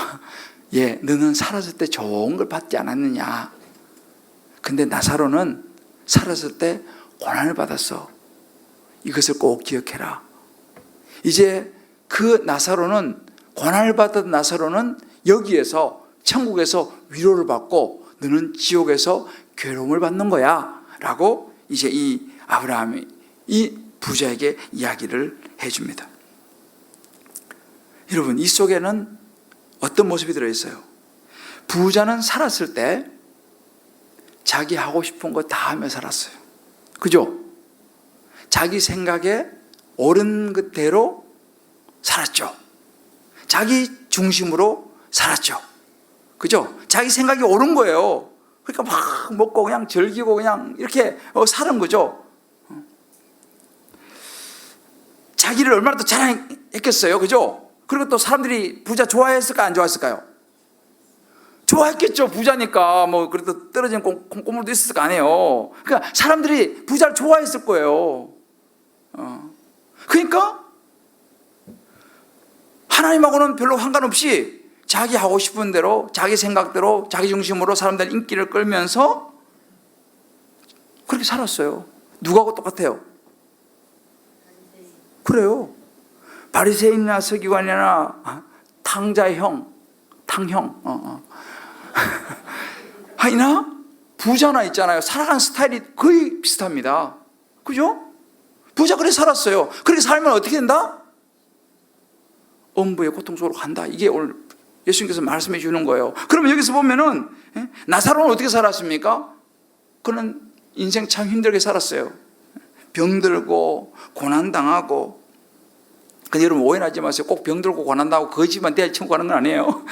예, 너는 살았을 때 좋은 걸 받지 않았느냐. 근데 나사로는 살았을 때 고난을 받았어. 이것을 꼭 기억해라. 이제 그 나사로는, 고난을 받았던 나사로는 여기에서 천국에서 위로를 받고 너는 지옥에서 괴로움을 받는 거야 라고 이제 이 아브라함이 이 부자에게 이야기를 해줍니다. 여러분, 이 속에는 어떤 모습이 들어있어요? 부자는 살았을 때 자기 하고 싶은 거 다 하며 살았어요. 그죠? 자기 생각에 옳은 그대로 살았죠. 자기 중심으로 살았죠. 그죠? 자기 생각이 옳은 거예요. 그러니까 막 먹고 그냥 즐기고 그냥 이렇게 사는 거죠. 자기를 얼마나 더 자랑했겠어요. 그죠? 그리고 또 사람들이 부자 좋아했을까 안 좋아했을까요? 좋아했겠죠. 부자니까 뭐 그래도 떨어진 콩고물도 있었을 거 아니에요. 그러니까 사람들이 부자를 좋아했을 거예요. 그러니까 하나님하고는 별로 상관없이 자기 하고 싶은 대로 자기 생각대로 자기 중심으로 사람들 인기를 끌면서 그렇게 살았어요. 누구하고 똑같아요? 그래요. 바리새인이나 서기관이나 탕자형, 아니나 부자나 있잖아요. 살아가는 스타일이 거의 비슷합니다. 그죠? 부자 그렇게 살았어요. 그렇게 살면 어떻게 된다? 엄부의 고통 속으로 간다. 이게 오늘 예수님께서 말씀해 주는 거예요. 그러면 여기서 보면은 나사로는 어떻게 살았습니까? 그는 인생 참 힘들게 살았어요. 병들고 고난당하고. 근데 여러분 오해하지 마세요. 꼭 병들고 고난당하고 거지만 돼야 천국 가는 건 아니에요.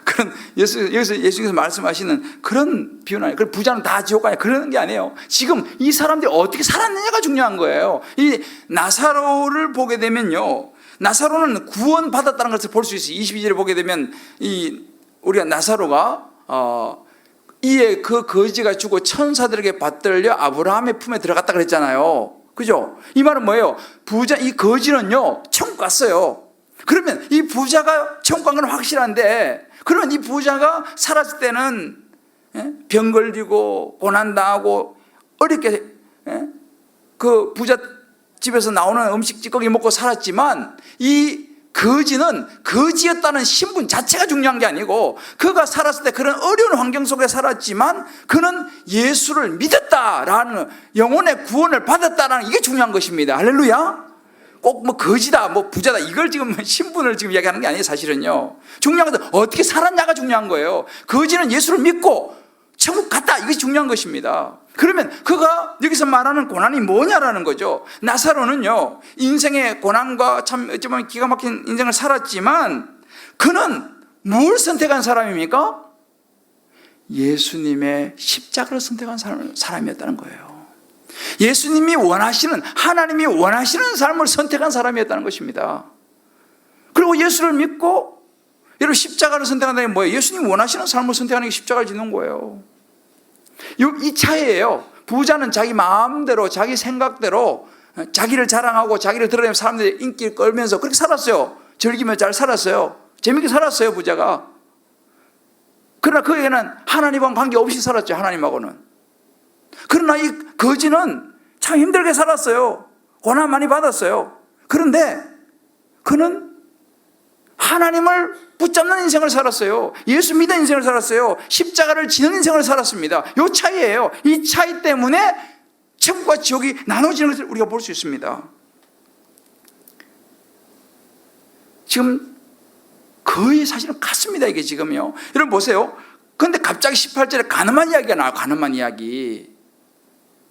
그런 여기서 예수님께서 말씀하시는 그런 비유는 아니에요. 그 부자는 다 지옥 가냐 그러는 게 아니에요. 지금 이 사람들이 어떻게 살았느냐가 중요한 거예요. 이 나사로를 보게 되면요, 나사로는 구원받았다는 것을 볼 수 있어요. 22절에 보게 되면 우리가 나사로가 이에 그 거지가 죽고 천사들에게 받들려 아브라함의 품에 들어갔다 그랬잖아요. 그죠? 이 말은 뭐예요? 이 거지는요 천국 갔어요. 그러면 이 부자가 천국 간 건 확실한데, 그러면 이 부자가 살았을 때는 병 걸리고 고난당하고 어렵게 그 부자 집에서 나오는 음식 찌꺼기 먹고 살았지만, 이 거지는 거지였다는 신분 자체가 중요한 게 아니고, 그가 살았을 때 그런 어려운 환경 속에 살았지만 그는 예수를 믿었다라는, 영혼의 구원을 받았다라는 이게 중요한 것입니다. 할렐루야. 꼭 뭐 거지다 뭐 부자다 이걸 지금 신분을 지금 이야기하는 게 아니에요. 사실은요, 중요한 것은 어떻게 살았냐가 중요한 거예요. 거지는 예수를 믿고 천국 갔다, 이것이 중요한 것입니다. 그러면 그가 여기서 말하는 고난이 뭐냐라는 거죠. 나사로는요 인생의 고난과 참 어찌 보면 기가 막힌 인생을 살았지만, 그는 뭘 선택한 사람입니까? 예수님의 십자가를 선택한 사람이었다는 거예요. 예수님이 원하시는, 하나님이 원하시는 삶을 선택한 사람이었다는 것입니다. 그리고 예수를 믿고, 여러분 십자가를 선택한다는 게 뭐예요? 예수님이 원하시는 삶을 선택하는 게 십자가를 짓는 거예요. 이 차이예요. 부자는 자기 마음대로 자기 생각대로 자기를 자랑하고 자기를 드러내면 사람들이 인기를 끌면서 그렇게 살았어요. 즐기며 잘 살았어요. 재밌게 살았어요, 부자가. 그러나 그에게는 하나님과는 관계없이 살았죠. 하나님하고는. 그러나 이 거지는 참 힘들게 살았어요. 고난 많이 받았어요. 그런데 그는 하나님을 붙잡는 인생을 살았어요. 예수 믿는 인생을 살았어요. 십자가를 지는 인생을 살았습니다. 이 차이예요. 이 차이 때문에 천국과 지옥이 나눠지는 것을 우리가 볼 수 있습니다. 지금 거의 사실은 같습니다. 이게 지금요. 여러분 보세요. 그런데 갑자기 18절에 가늠한 이야기가 나와요. 가늠한 이야기.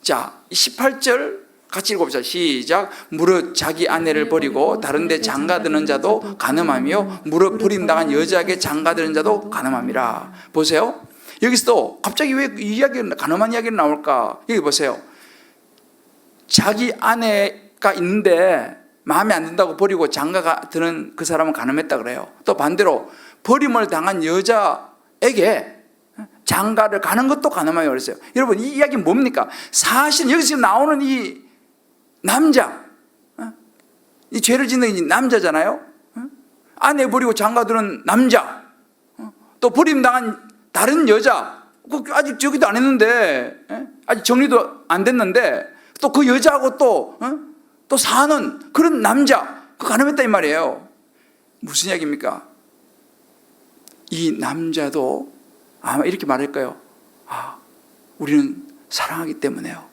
자, 18절 같이 읽어보자. 시작. 무릇 자기 아내를 버리고 다른 데 장가드는 자도 가늠하며 무릇 버림당한 여자에게 장가드는 자도 가늠함이라. 보세요. 여기서도 갑자기 왜 가늠한 이야기가 나올까? 여기 보세요. 자기 아내가 있는데 마음에 안 든다고 버리고 장가가 드는 그 사람은 가늠했다 그래요. 또 반대로 버림을 당한 여자에게 장가를 가는 것도 가늠하여 그랬어요. 여러분 이 이야기는 뭡니까? 사실 여기서 지금 나오는 이 남자, 이 죄를 짓는 이 남자잖아요. 아내 버리고 장가드는 남자, 또 버림당한 다른 여자, 아직 저기도 안 했는데, 아직 정리도 안 됐는데 또 그 여자하고 또 사는 그런 남자, 그 가늠했다 이 말이에요. 무슨 이야기입니까? 이 남자도 아마 이렇게 말할 거예요. 우리는 사랑하기 때문에요.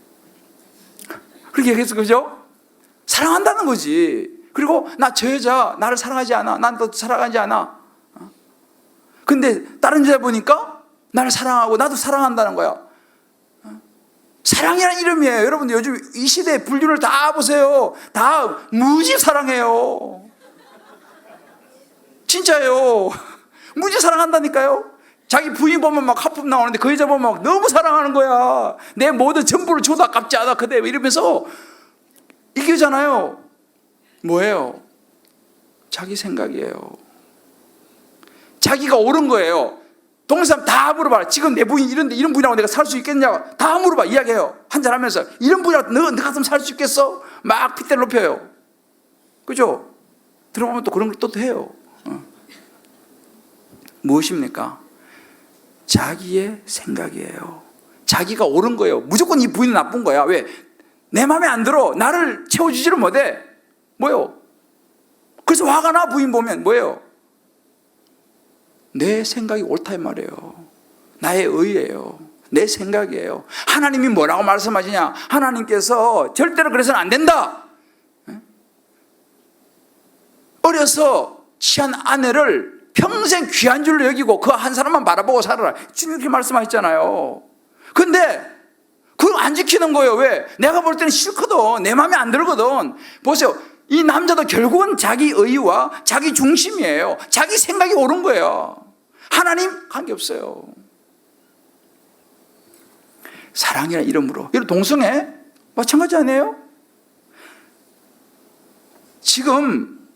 그렇게 얘기했어, 그죠? 사랑한다는 거지. 그리고 나 저 여자 나를 사랑하지 않아. 난 너 사랑하지 않아. 근데 다른 여자 보니까 나를 사랑하고 나도 사랑한다는 거야. 사랑이라는 이름이에요. 여러분 요즘 이 시대의 불륜을 다 보세요. 다 무지 사랑해요. 진짜예요. 무지 사랑한다니까요. 자기 부인 보면 막 하품 나오는데 그 여자 보면 막 너무 사랑하는 거야. 내 모든 전부를 줘도 아깝지 않아 그대 이러면서 이기잖아요. 뭐예요? 자기 생각이에요. 자기가 옳은 거예요. 동네 사람 다 물어봐. 지금 내 부인 이런 부인하고 내가 살 수 있겠냐고 다 물어봐. 이야기해요. 한잔하면서 이런 부인하고 너 같으면 살 수 있겠어? 막 핏대를 높여요. 그죠? 들어보면 또 그런 걸 또 해요. 무엇입니까? 자기의 생각이에요. 자기가 옳은 거예요. 무조건 이 부인은 나쁜 거야. 왜? 내 마음에 안 들어. 나를 채워주지를 못해. 뭐요? 그래서 화가 나. 부인 보면 뭐예요? 내 생각이 옳다 이 말이에요. 나의 의예요. 내 생각이에요. 하나님이 뭐라고 말씀하시냐? 하나님께서 절대로 그래서는 안 된다. 어려서 취한 아내를 평생 귀한 줄로 여기고 그 한 사람만 바라보고 살아라. 주님 그렇게 말씀하셨잖아요. 근데 그걸 안 지키는 거예요. 왜? 내가 볼 때는 싫거든. 내 마음에 안 들거든. 보세요. 이 남자도 결국은 자기 의와 자기 중심이에요. 자기 생각이 옳은 거예요. 하나님 관계없어요. 사랑이라는 이름으로. 여러분 동성애 마찬가지 아니에요? 지금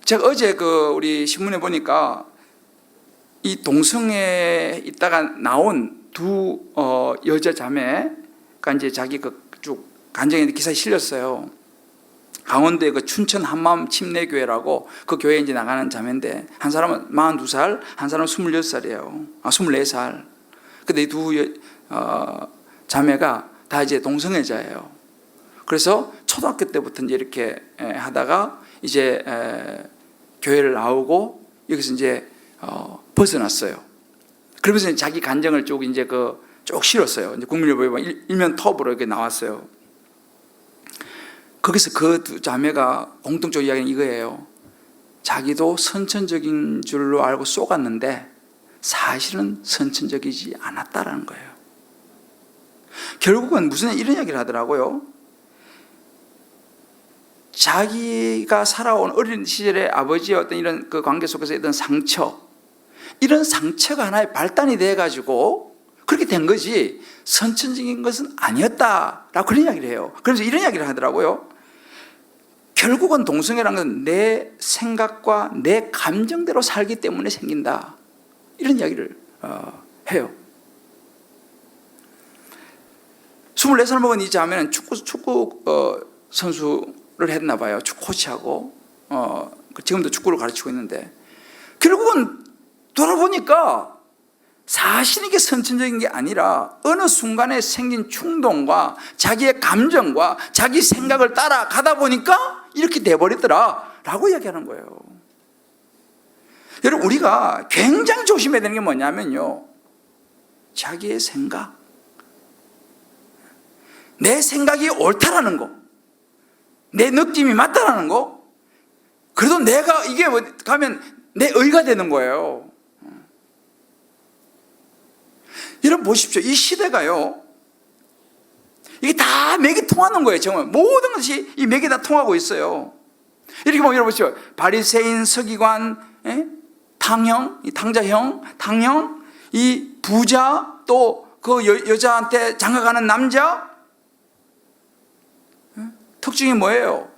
제가 어제 우리 신문에 보니까 이 동성애에 있다가 나온 두 여자 자매가 이제 자기 쭉 간증에 기사에 실렸어요. 강원도의 춘천 한마음 침례교회라고 그 교회에 이제 나가는 자매인데 한 사람은 42살, 한 사람은 26살이에요. 24살. 근데 이 두 자매가 다 이제 동성애자예요. 그래서 초등학교 때부터 이제 이렇게 하다가 이제 교회를 나오고 여기서 이제 벗어났어요. 그러면서 자기 간증을 쭉 이제 쭉 실었어요. 이제 국민일보에 일면 톱으로 이렇게 나왔어요. 거기서 그 두 자매가 공통적 이야기는 이거예요. 자기도 선천적인 줄로 알고 쏘갔는데 사실은 선천적이지 않았다라는 거예요. 결국은 무슨 이런 이야기를 하더라고요. 자기가 살아온 어린 시절의 아버지의 어떤 이런 그 관계 속에서 있던 상처, 이런 상처가 하나의 발단이 돼가지고 그렇게 된 거지 선천적인 것은 아니었다라고 그런 이야기를 해요. 그래서 이런 이야기를 하더라고요. 결국은 동성애라는 건 내 생각과 내 감정대로 살기 때문에 생긴다. 이런 이야기를 해요. 24살 먹은 이 자매는 축구 선수를 했나 봐요. 축구 코치하고 지금도 축구를 가르치고 있는데 결국은 돌아보니까 사실 이게 선천적인 게 아니라 어느 순간에 생긴 충동과 자기의 감정과 자기 생각을 따라가다 보니까 이렇게 돼버리더라 라고 이야기하는 거예요. 여러분 우리가 굉장히 조심해야 되는 게 뭐냐면요, 자기의 생각, 내 생각이 옳다라는 거, 내 느낌이 맞다라는 거, 그래도 내가 이게 가면 내 의가 되는 거예요. 여러분 보십시오. 이 시대가요, 이게 다 맥이 통하는 거예요. 정말 모든 것이 이 맥이 다 통하고 있어요. 이렇게 보면 여러분 보십시오. 바리새인, 서기관, 탕형, 이 탕자형, 탕형, 이 부자, 또 그 여자한테 장가가는 남자, 특징이 뭐예요?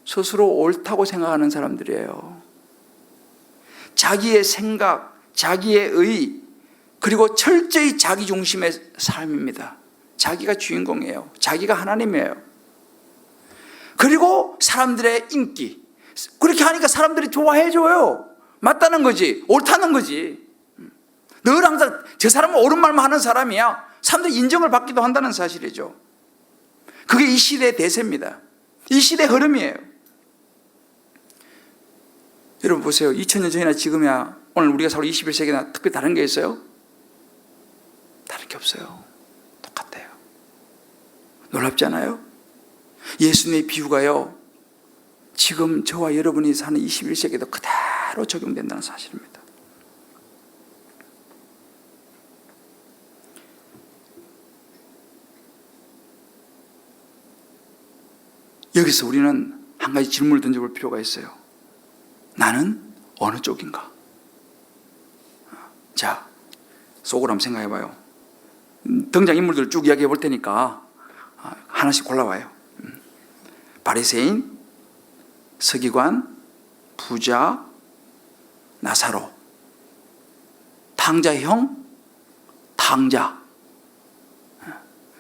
스스로 옳다고 생각하는 사람들이에요. 자기의 생각, 자기의 의, 그리고 철저히 자기 중심의 삶입니다. 자기가 주인공이에요. 자기가 하나님이에요. 그리고 사람들의 인기, 그렇게 하니까 사람들이 좋아해줘요. 맞다는 거지, 옳다는 거지. 늘 항상 저 사람은 옳은 말만 하는 사람이야. 사람들이 인정을 받기도 한다는 사실이죠. 그게 이 시대의 대세입니다. 이 시대의 흐름이에요. 여러분 보세요. 2000년 전이나 지금이야 오늘 우리가 살고 21세기나 특별히 다른 게 있어요? 다른 게 없어요. 똑같아요. 놀랍지 않아요? 예수님의 비유가요, 지금 저와 여러분이 사는 21세기에도 그대로 적용된다는 사실입니다. 여기서 우리는 한 가지 질문을 던져볼 필요가 있어요. 나는 어느 쪽인가? 자, 속으로 한번 생각해봐요. 등장인물들을 쭉 이야기해 볼 테니까 하나씩 골라봐요. 바리새인, 서기관, 부자, 나사로, 탕자형, 탕자,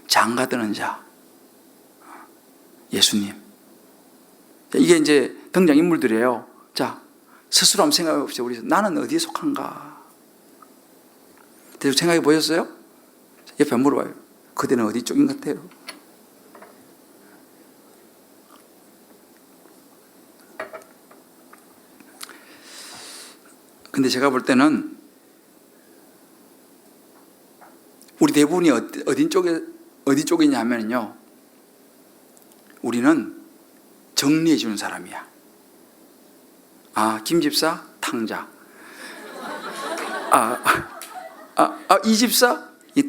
장가드는 자, 예수님. 이게 이제 등장인물들이에요. 자, 스스로 한번 생각해 봅시다. 우리 나는 어디에 속한가? 대충 생각해 보셨어요? 옆에 한번 물어봐요. 그대는 어디 쪽인 것 같아요? 근데 제가 볼 때는 우리 대부분이 어디 쪽이냐 하면요, 우리는 정리해 주는 사람이야. 김 집사 탕자. 이 집사 이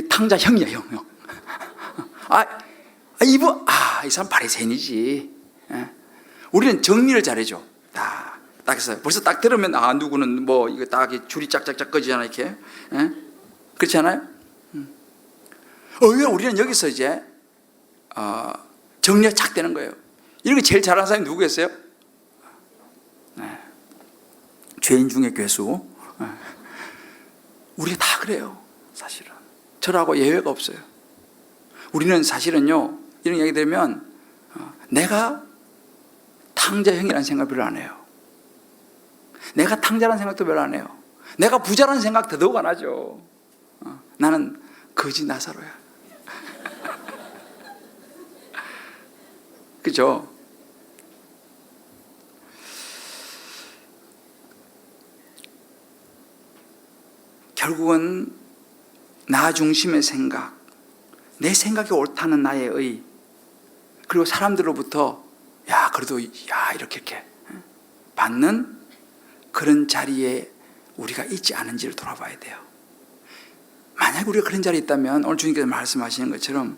탕자 형이야, 형. 이분 이 사람 바리새인이지. 우리는 정리를 잘해줘. 딱 해서 벌써 딱 들으면 누구는 뭐 이거 딱 줄이 짝짝짝 꺼지잖아 이렇게. 그렇지 않아요? 우리는 여기서 이제 정리가 착 되는 거예요. 이런 거 제일 잘하는 사람이 누구겠어요? 죄인 중에 괴수. 우리가 다 그래요. 사실은 저라고 예외가 없어요. 우리는 사실은요, 이런 얘기 들으면 내가 탕자형이라는 생각 별로 안 해요. 내가 탕자라는 생각도 별로 안 해요. 내가 부자라는 생각 더더욱 안 하죠. 나는 거지 나사로야. 그죠? 결국은 나 중심의 생각, 내 생각이 옳다는 나의 의, 그리고 사람들로부터 그래도 이렇게 받는 그런 자리에 우리가 있지 않은지를 돌아봐야 돼요. 만약 우리가 그런 자리에 있다면 오늘 주님께서 말씀하시는 것처럼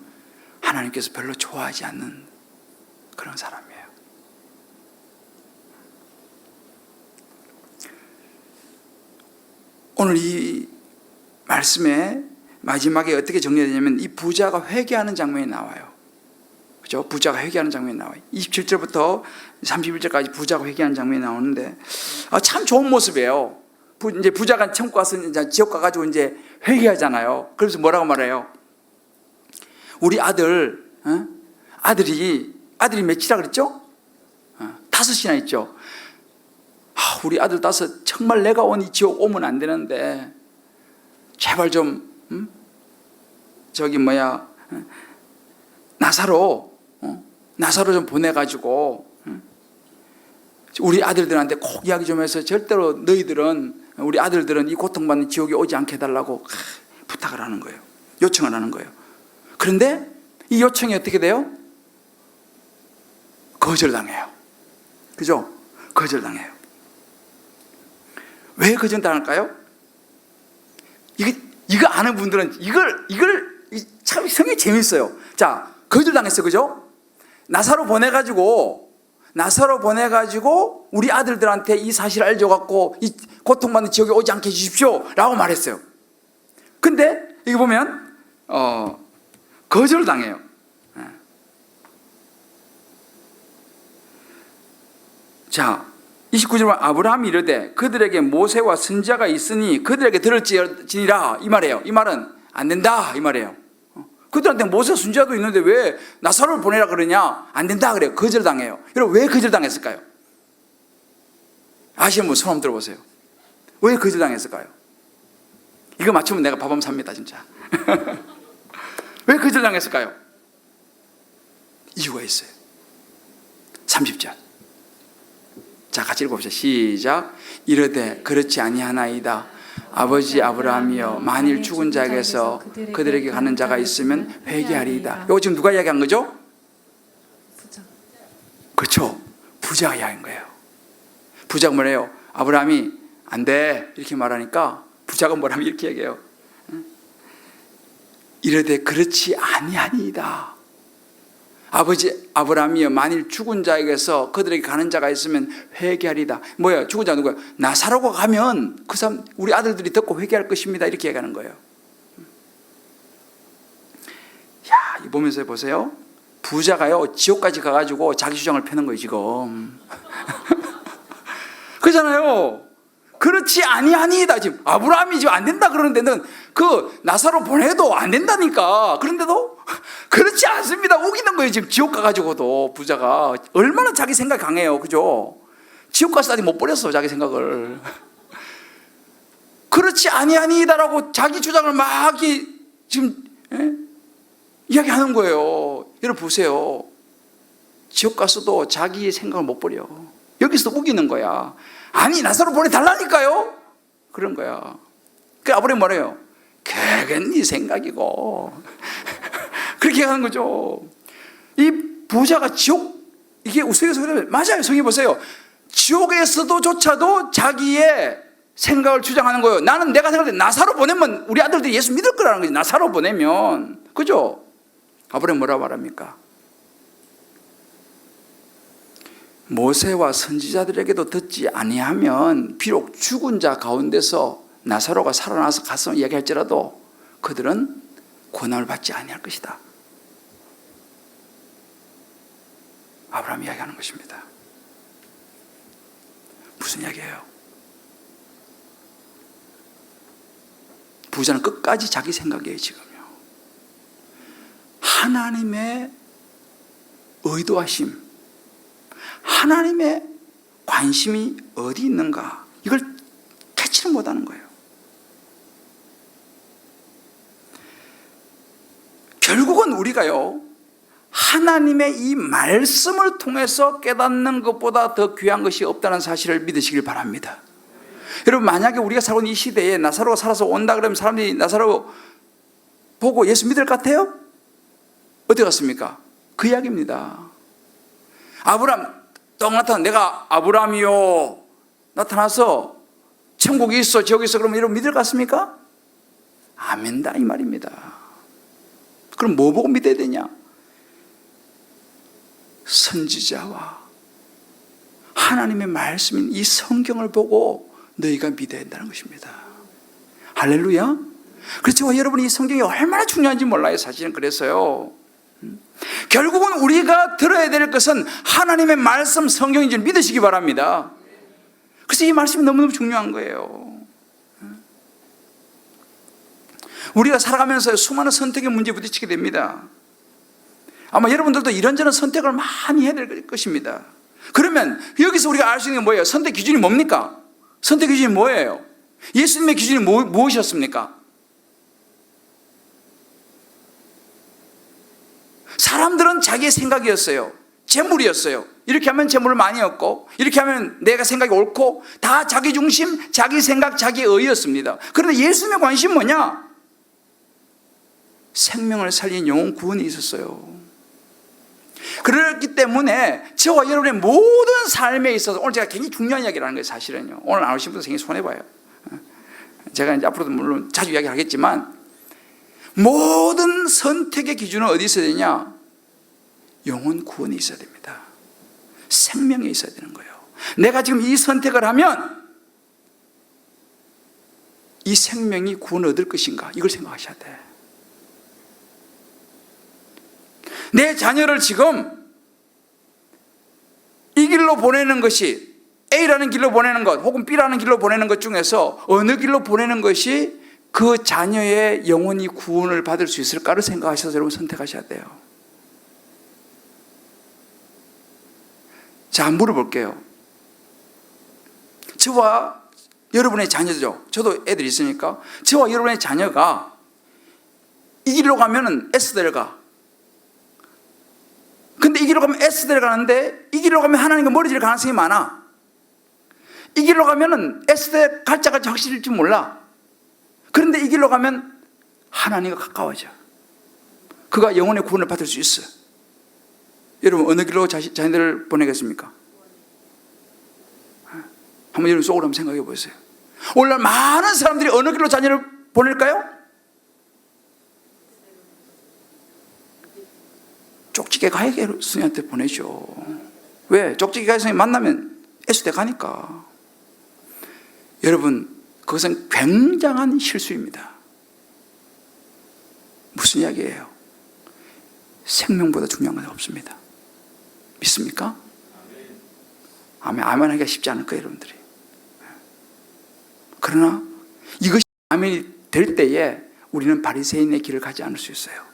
하나님께서 별로 좋아하지 않는 그런 사람이에요. 오늘 이 말씀의 마지막에 어떻게 정리되냐면 이 부자가 회개하는 장면이 나와요. 그죠? 부자가 회개하는 장면이 나와요. 27절부터 31절까지 부자가 회개하는 장면이 나오는데 참 좋은 모습이에요. 이제 부자가 천국 가서 이제 지옥 가가지고 이제 회개하잖아요. 그래서 뭐라고 말해요? 우리 아들이 몇이라 그랬죠? 5이나 있죠. 우리 아들 5 정말 내가 온 이 지옥 오면 안 되는데 제발 좀 나사로 좀 보내가지고 우리 아들들한테 꼭 이야기 좀 해서 절대로 우리 아들들은 이 고통받는 지옥에 오지 않게 해달라고 부탁을 하는 거예요. 요청을 하는 거예요. 그런데 이 요청이 어떻게 돼요? 거절당해요. 그죠? 거절당해요. 왜 거절당할까요? 이거 아는 분들은 이걸 참 성경이 재밌어요. 자, 거절당했어요. 그죠? 나사로 보내가지고 우리 아들들한테 이 사실을 알려갖고 이 고통받는 지옥에 오지 않게 해주십시오 라고 말했어요. 근데 이거 보면 거절당해요. 자, 29절 아브라함이 이르되 그들에게 모세와 선지자가 있으니 그들에게 들을지니라 이 말이에요. 이 말은 안 된다 이 말이에요. 그들한테 모세 선지자도 있는데 왜 나사로를 보내라 그러냐? 안 된다 그래요. 거절당해요. 여러분 왜 거절당했을까요? 아시는 분 손 한번 들어보세요. 왜 거절당했을까요? 이거 맞추면 내가 밥 한번 삽니다 진짜. 왜 거절당했을까요? 이유가 있어요. 30절 자, 같이 읽어봅시다. 시작. 이르되 그렇지 아니하나이다. 아버지 아브라함이여 만일 죽은 자에게서 그들에게 가는 자가 있으면 회개하리이다. 이거 지금 누가 이야기한 거죠? 부자. 그렇죠. 부자가 이야기한 거예요. 부자가 뭐래요? 아브라함이 안 돼 이렇게 말하니까 부자가 뭐라면 이렇게 얘기해요. 이르되 그렇지 아니하니이다. 아버지 아브라함이여 만일 죽은 자에게서 그들에게 가는 자가 있으면 회개하리다. 뭐야? 죽은 자 누구야? 나사로가 가면 그 사람 우리 아들들이 듣고 회개할 것입니다. 이렇게 얘기하는 거예요. 이거 보면서 보세요. 부자가요 지옥까지 가가지고 자기 주장을 펴는 거예요 지금. 그렇잖아요. 그렇지 아니하니이다. 지금 아브라함이 지금 안 된다 그러는데 그 나사로 보내도 안 된다니까. 그런데도 그렇지 않습니다. 우기는 거예요. 지금 지옥 가가지고도 부자가 얼마나 자기 생각 강해요. 그죠? 지옥 가서 아직 못 버렸어 자기 생각을. 그렇지 아니하니이다라고 자기 주장을 막 지금 이야기하는 거예요. 여러분 보세요. 지옥 가서도 자기의 생각을 못 버려. 여기서 우기는 거야. 아니 나사로 보내달라니까요. 그런 거야. 그 아브라함이 뭐래요? 그건 네 생각이고. 그렇게 하는 거죠. 이 부자가 지옥 이게 우스갯소리로 맞아요. 성경 보세요. 지옥에서도조차도 자기의 생각을 주장하는 거예요. 나는 내가 생각할 때 나사로 보내면 우리 아들들이 예수 믿을 거라는 거지. 나사로 보내면. 그죠? 아브라함 뭐라 말합니까? 모세와 선지자들에게도 듣지 아니하면 비록 죽은 자 가운데서 나사로가 살아나서 가서 이야기할지라도 그들은 고난을 받지 아니할 것이다. 아브라함이 이야기하는 것입니다. 무슨 이야기예요? 부자는 끝까지 자기 생각이에요. 지금요. 하나님의 의도하심, 하나님의 관심이 어디 있는가, 이걸 캐치를 못하는 거예요. 결국은 우리가요, 하나님의 이 말씀을 통해서 깨닫는 것보다 더 귀한 것이 없다는 사실을 믿으시길 바랍니다. 여러분, 만약에 우리가 살고 있는 이 시대에 나사로가 살아서 온다 그러면 사람들이 나사로 보고 예수 믿을 것 같아요? 어디 갔습니까? 그 이야기입니다. 아브라함 떡 나타나, 내가 아브라함이요 나타나서 천국이 있어 지옥이 있어 그러면 여러분 믿을 것 같습니까? 아멘다 이 말입니다. 그럼 뭐 보고 믿어야 되냐? 선지자와 하나님의 말씀인 이 성경을 보고 너희가 믿어야 한다는 것입니다. 할렐루야. 그렇죠. 여러분이 이 성경이 얼마나 중요한지 몰라요. 사실은. 그래서요, 결국은 우리가 들어야 될 것은 하나님의 말씀 성경인 줄 믿으시기 바랍니다. 그래서 이 말씀이 너무너무 중요한 거예요. 우리가 살아가면서 수많은 선택의 문제에 부딪히게 됩니다. 아마 여러분들도 이런저런 선택을 많이 해야 될 것입니다. 그러면 여기서 우리가 알 수 있는 게 뭐예요? 선택 기준이 뭡니까? 선택 기준이 뭐예요? 예수님의 기준이 무엇이었습니까? 사람들은 자기의 생각이었어요. 재물이었어요. 이렇게 하면 재물을 많이 얻고, 이렇게 하면 내가 생각이 옳고, 다 자기 중심, 자기 생각, 자기 의였습니다. 그런데 예수님의 관심은 뭐냐? 생명을 살린 영혼 구원이 있었어요. 그렇기 때문에 저와 여러분의 모든 삶에 있어서, 오늘 제가 굉장히 중요한 이야기를 하는 거예요. 사실은요. 오늘 안 오신 분들 굉장히 손해봐요. 제가 이제 앞으로도 물론 자주 이야기하겠지만, 모든 선택의 기준은 어디 있어야 되냐? 영혼 구원이 있어야 됩니다. 생명이 있어야 되는 거예요. 내가 지금 이 선택을 하면 이 생명이 구원을 얻을 것인가, 이걸 생각하셔야 돼. 내 자녀를 지금 이 길로 보내는 것이, A라는 길로 보내는 것 혹은 B라는 길로 보내는 것 중에서 어느 길로 보내는 것이 그 자녀의 영혼이 구원을 받을 수 있을까를 생각하셔서 여러분 선택하셔야 돼요. 자, 물어볼게요. 저와 여러분의 자녀죠. 저도 애들이 있으니까 저와 여러분의 자녀가 이 길로 가면은 S대를 가. 근데 이 길로 가면 S대를 가는데 이 길로 가면 하나님과 멀어질 가능성이 많아. 이 길로 가면은 S대 갈지 확실할지 몰라. 그런데 이 길로 가면 하나님과 가까워져. 그가 영혼의 구원을 받을 수 있어. 여러분 어느 길로 자녀들을 보내겠습니까? 한번 여러분 속으로 한번 생각해 보세요. 오늘날 많은 사람들이 어느 길로 자녀를 보낼까요? 쪽지게 가야게 스님한테 보내죠. 왜? 쪽지게 가야 스님 만나면 S대 가니까. 여러분 그것은 굉장한 실수입니다. 무슨 이야기예요? 생명보다 중요한 건 없습니다. 믿습니까? 아멘. 아멘 하기가 쉽지 않을 거예요, 여러분들이. 그러나 이것이 아멘이 될 때에 우리는 바리새인의 길을 가지 않을 수 있어요.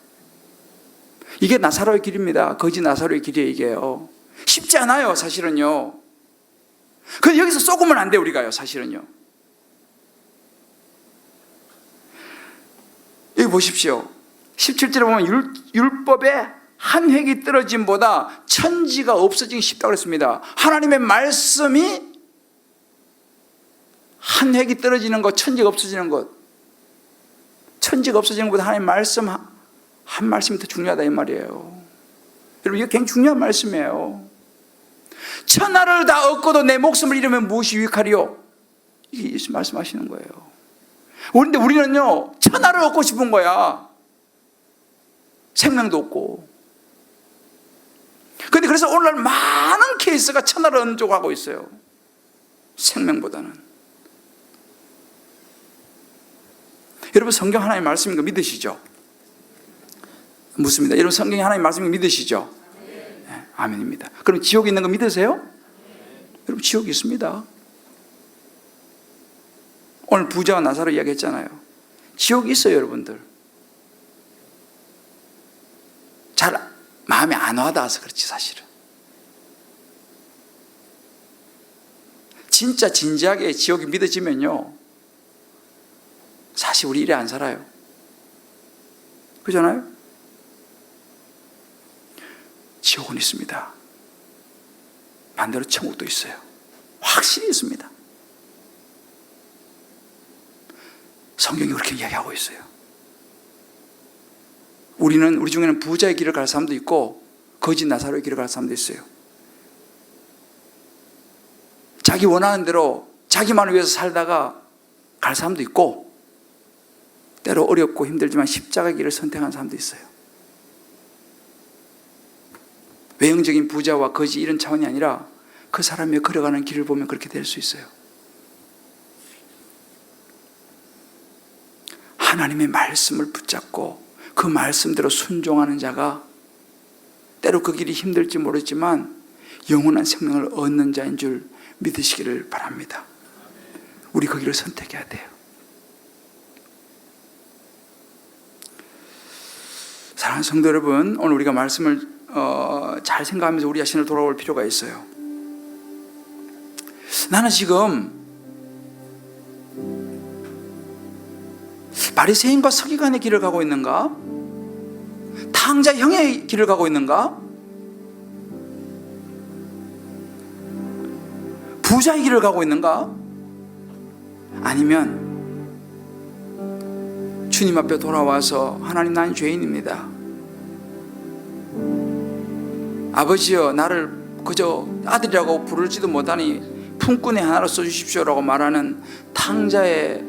이게 나사로의 길입니다. 거짓 나사로의 길이에요, 이게요. 쉽지 않아요, 사실은요. 그런데 여기서 쏘으면 안 돼요, 우리가요, 사실은요. 여기 보십시오. 17절에 보면 율법의 한 획이 떨어짐보다 천지가 없어지기 쉽다고 그랬습니다. 하나님의 말씀이 한 획이 떨어지는 것, 천지가 없어지는 것, 천지가 없어지는 것보다 하나님의 말씀 한 말씀이 더 중요하다 이 말이에요. 여러분 이거 굉장히 중요한 말씀이에요. 천하를 다 얻고도 내 목숨을 잃으면 무엇이 유익하리요? 이게 예수 말씀하시는 거예요. 그런데 우리는요, 천하를 얻고 싶은 거야. 생명도 없고. 그런데 그래서 오늘날 많은 케이스가 천하를 얻는 쪽으로 가고 있어요. 생명보다는. 여러분, 성경 하나님의 말씀인 거 믿으시죠? 묻습니다. 여러분, 성경이 하나님의 말씀인 거 믿으시죠? 네, 아멘입니다. 그럼 지옥이 있는 거 믿으세요? 여러분, 지옥이 있습니다. 오늘 부자와 나사로 이야기했잖아요. 지옥이 있어요, 여러분들. 잘 마음에 안 와닿아서 그렇지, 사실은. 진짜 진지하게 지옥이 믿어지면요, 사실 우리 이래 안 살아요. 그렇잖아요? 지옥은 있습니다. 반대로 천국도 있어요. 확실히 있습니다. 성경이 그렇게 이야기하고 있어요. 우리 중에는 부자의 길을 갈 사람도 있고 거짓 나사로의 길을 갈 사람도 있어요. 자기 원하는 대로 자기만을 위해서 살다가 갈 사람도 있고, 때로 어렵고 힘들지만 십자가의 길을 선택한 사람도 있어요. 외형적인 부자와 거지 이런 차원이 아니라 그 사람이 걸어가는 길을 보면 그렇게 될 수 있어요. 하나님의 말씀을 붙잡고 그 말씀대로 순종하는 자가 때로 그 길이 힘들지 모르지만 영원한 생명을 얻는 자인 줄 믿으시기를 바랍니다. 우리 그 길을 선택해야 돼요. 사랑하는 성도 여러분, 오늘 우리가 말씀을 잘 생각하면서 우리 자신을 돌아볼 필요가 있어요. 나는 지금 바리새인과 서기관의 길을 가고 있는가? 탕자 형의 길을 가고 있는가? 부자의 길을 가고 있는가? 아니면 주님 앞에 돌아와서 하나님, 난 죄인입니다. 아버지여, 나를 그저 아들이라고 부르지도 못하니 품꾼의 하나로 써주십시오라고 말하는 탕자의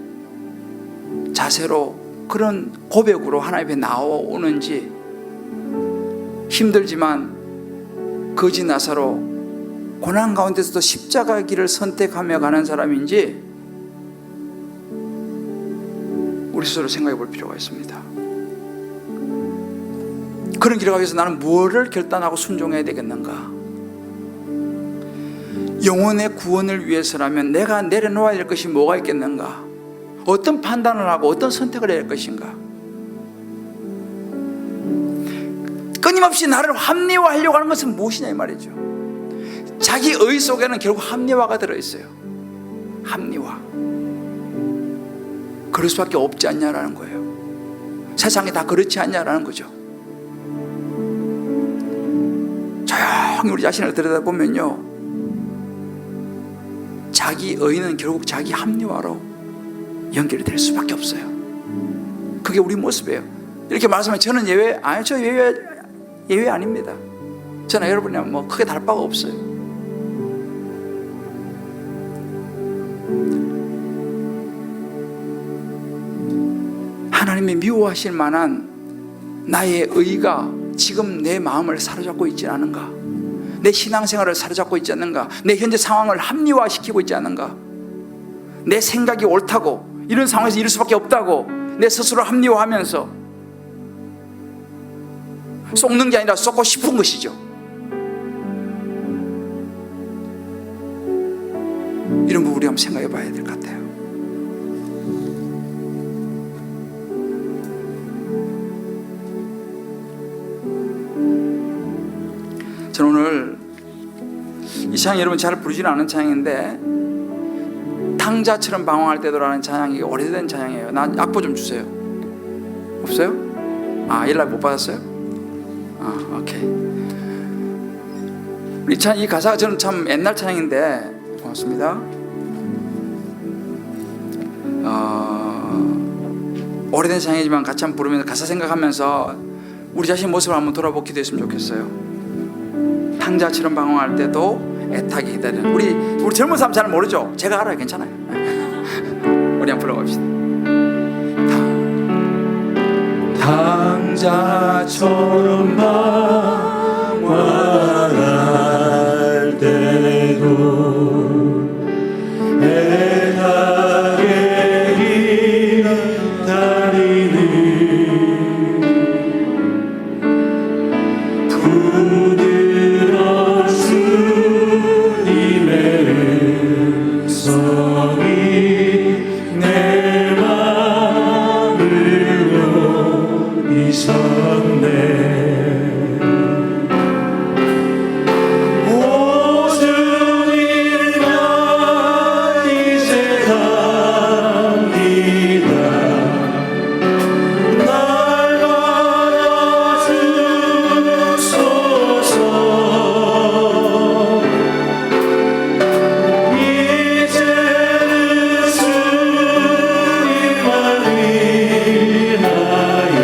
자세로, 그런 고백으로 하나님 앞에 나오는지, 힘들지만 거지 나사로 고난 가운데서도 십자가의 길을 선택하며 가는 사람인지 우리 스스로 생각해 볼 필요가 있습니다. 그런 길을 가기 위해서 나는 무엇을 결단하고 순종해야 되겠는가? 영혼의 구원을 위해서라면 내가 내려놓아야 될 것이 뭐가 있겠는가? 어떤 판단을 하고 어떤 선택을 해야 할 것인가? 끊임없이 나를 합리화하려고 하는 것은 무엇이냐 이 말이죠. 자기 의 속에는 결국 합리화가 들어있어요. 합리화. 그럴 수밖에 없지 않냐라는 거예요. 세상이 다 그렇지 않냐라는 거죠. 조용히 우리 자신을 들여다보면요, 자기 의는 결국 자기 합리화로 연결이 될 수밖에 없어요. 그게 우리 모습이에요. 이렇게 말씀하면 저는 예외, 아니 저 예외 아닙니다. 저는 여러분이랑 뭐 크게 다를 바가 없어요. 하나님이 미워하실 만한 나의 의가 지금 내 마음을 사로잡고 있지 않은가? 내 신앙생활을 사로잡고 있지 않는가? 내 현재 상황을 합리화시키고 있지 않은가? 내 생각이 옳다고, 이런 상황에서 이럴 수밖에 없다고 내 스스로 합리화하면서 속는 게 아니라 쏟고 싶은 것이죠. 이런 부분 우리 한번 생각해 봐야 될 것 같아요. 저는 오늘 이 찬양 여러분 잘 부르지는 않은 찬양인데, 탕자처럼 방황할 때도라는 찬양이 오래된 찬양이에요. 나 악보 좀 주세요. 없어요? 아, 연락 못 받았어요? 아, 오케이. 우리 이 가사가 저는 참 옛날 찬양인데, 고맙습니다. 오래된 찬양이지만 같이 한번 부르면서 가사 생각하면서 우리 자신의 모습을 한번 돌아보기도 했으면 좋겠어요. 탕자처럼 방황할 때도 애타게 기다리는 우리 젊은 사람 잘 모르죠? 제가 알아요. 괜찮아요. 우리 한번 불러봅시다. 당자처럼 방황할 때도 애타게 기다리는 부드러운 주님의 음성이 내 맘을 이셨네. 오 주님 나 이제 갑니다. 날 받아주소서. 이제는 주님만 위하여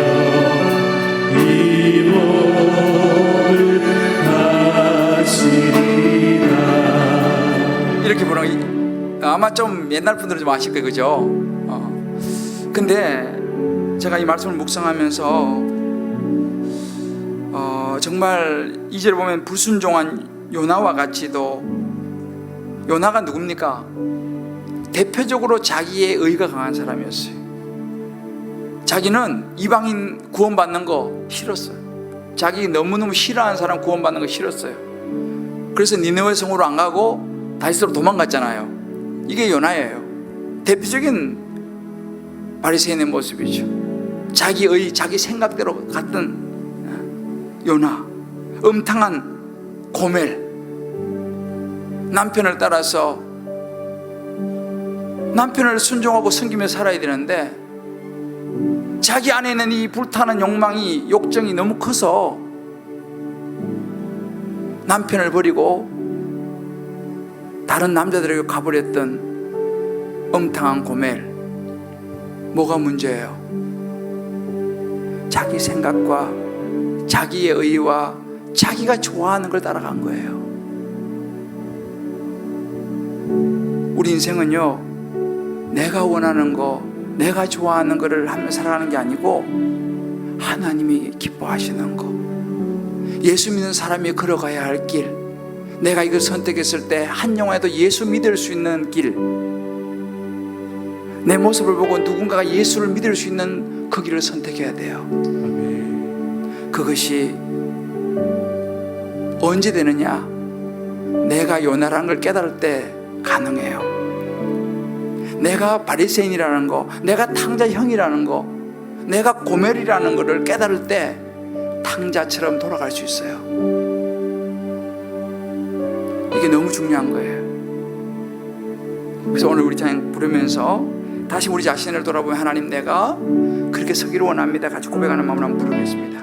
이 몸을 바치리라. 이렇게 부르는 아마 좀 옛날 분들은 좀 아실 거예요, 그죠? 근데 제가 이 말씀을 묵상하면서 정말 2절 보면 불순종한 요나와 같이도, 요나가 누굽니까? 대표적으로 자기의 의가 강한 사람이었어요. 자기는 이방인 구원받는 거 싫었어요. 자기 너무너무 싫어하는 사람 구원받는 거 싫었어요. 그래서 니느웨 성으로 안 가고 다시스로 도망갔잖아요. 이게 요나예요. 대표적인 바리새인의 모습이죠. 자기의 자기 생각대로 갔던 요나, 음탕한 고멜, 남편을 따라서 남편을 순종하고 섬기며 살아야 되는데 자기 안에 있는 이 불타는 욕망이, 욕정이 너무 커서 남편을 버리고 다른 남자들에게 가버렸던 음탕한 고멜. 뭐가 문제예요? 자기 생각과 자기의 의와 자기가 좋아하는 걸 따라간 거예요. 우리 인생은요, 내가 원하는 거, 내가 좋아하는 거를 하며 살아가는 게 아니고 하나님이 기뻐하시는 거, 예수 믿는 사람이 걸어가야 할 길, 내가 이걸 선택했을 때 한 영혼에도 예수 믿을 수 있는 길, 내 모습을 보고 누군가가 예수를 믿을 수 있는 그 길을 선택해야 돼요. 그것이 언제 되느냐? 내가 요나라는 걸 깨달을 때 가능해요. 내가 바리새인이라는 거, 내가 탕자형이라는 거, 내가 고멜이라는 것을 깨달을 때 탕자처럼 돌아갈 수 있어요. 이게 너무 중요한 거예요. 그래서 오늘 우리 찬양 부르면서 다시 우리 자신을 돌아보면 하나님, 내가 그렇게 서기를 원합니다 같이 고백하는 마음으로 한번 부르겠습니다.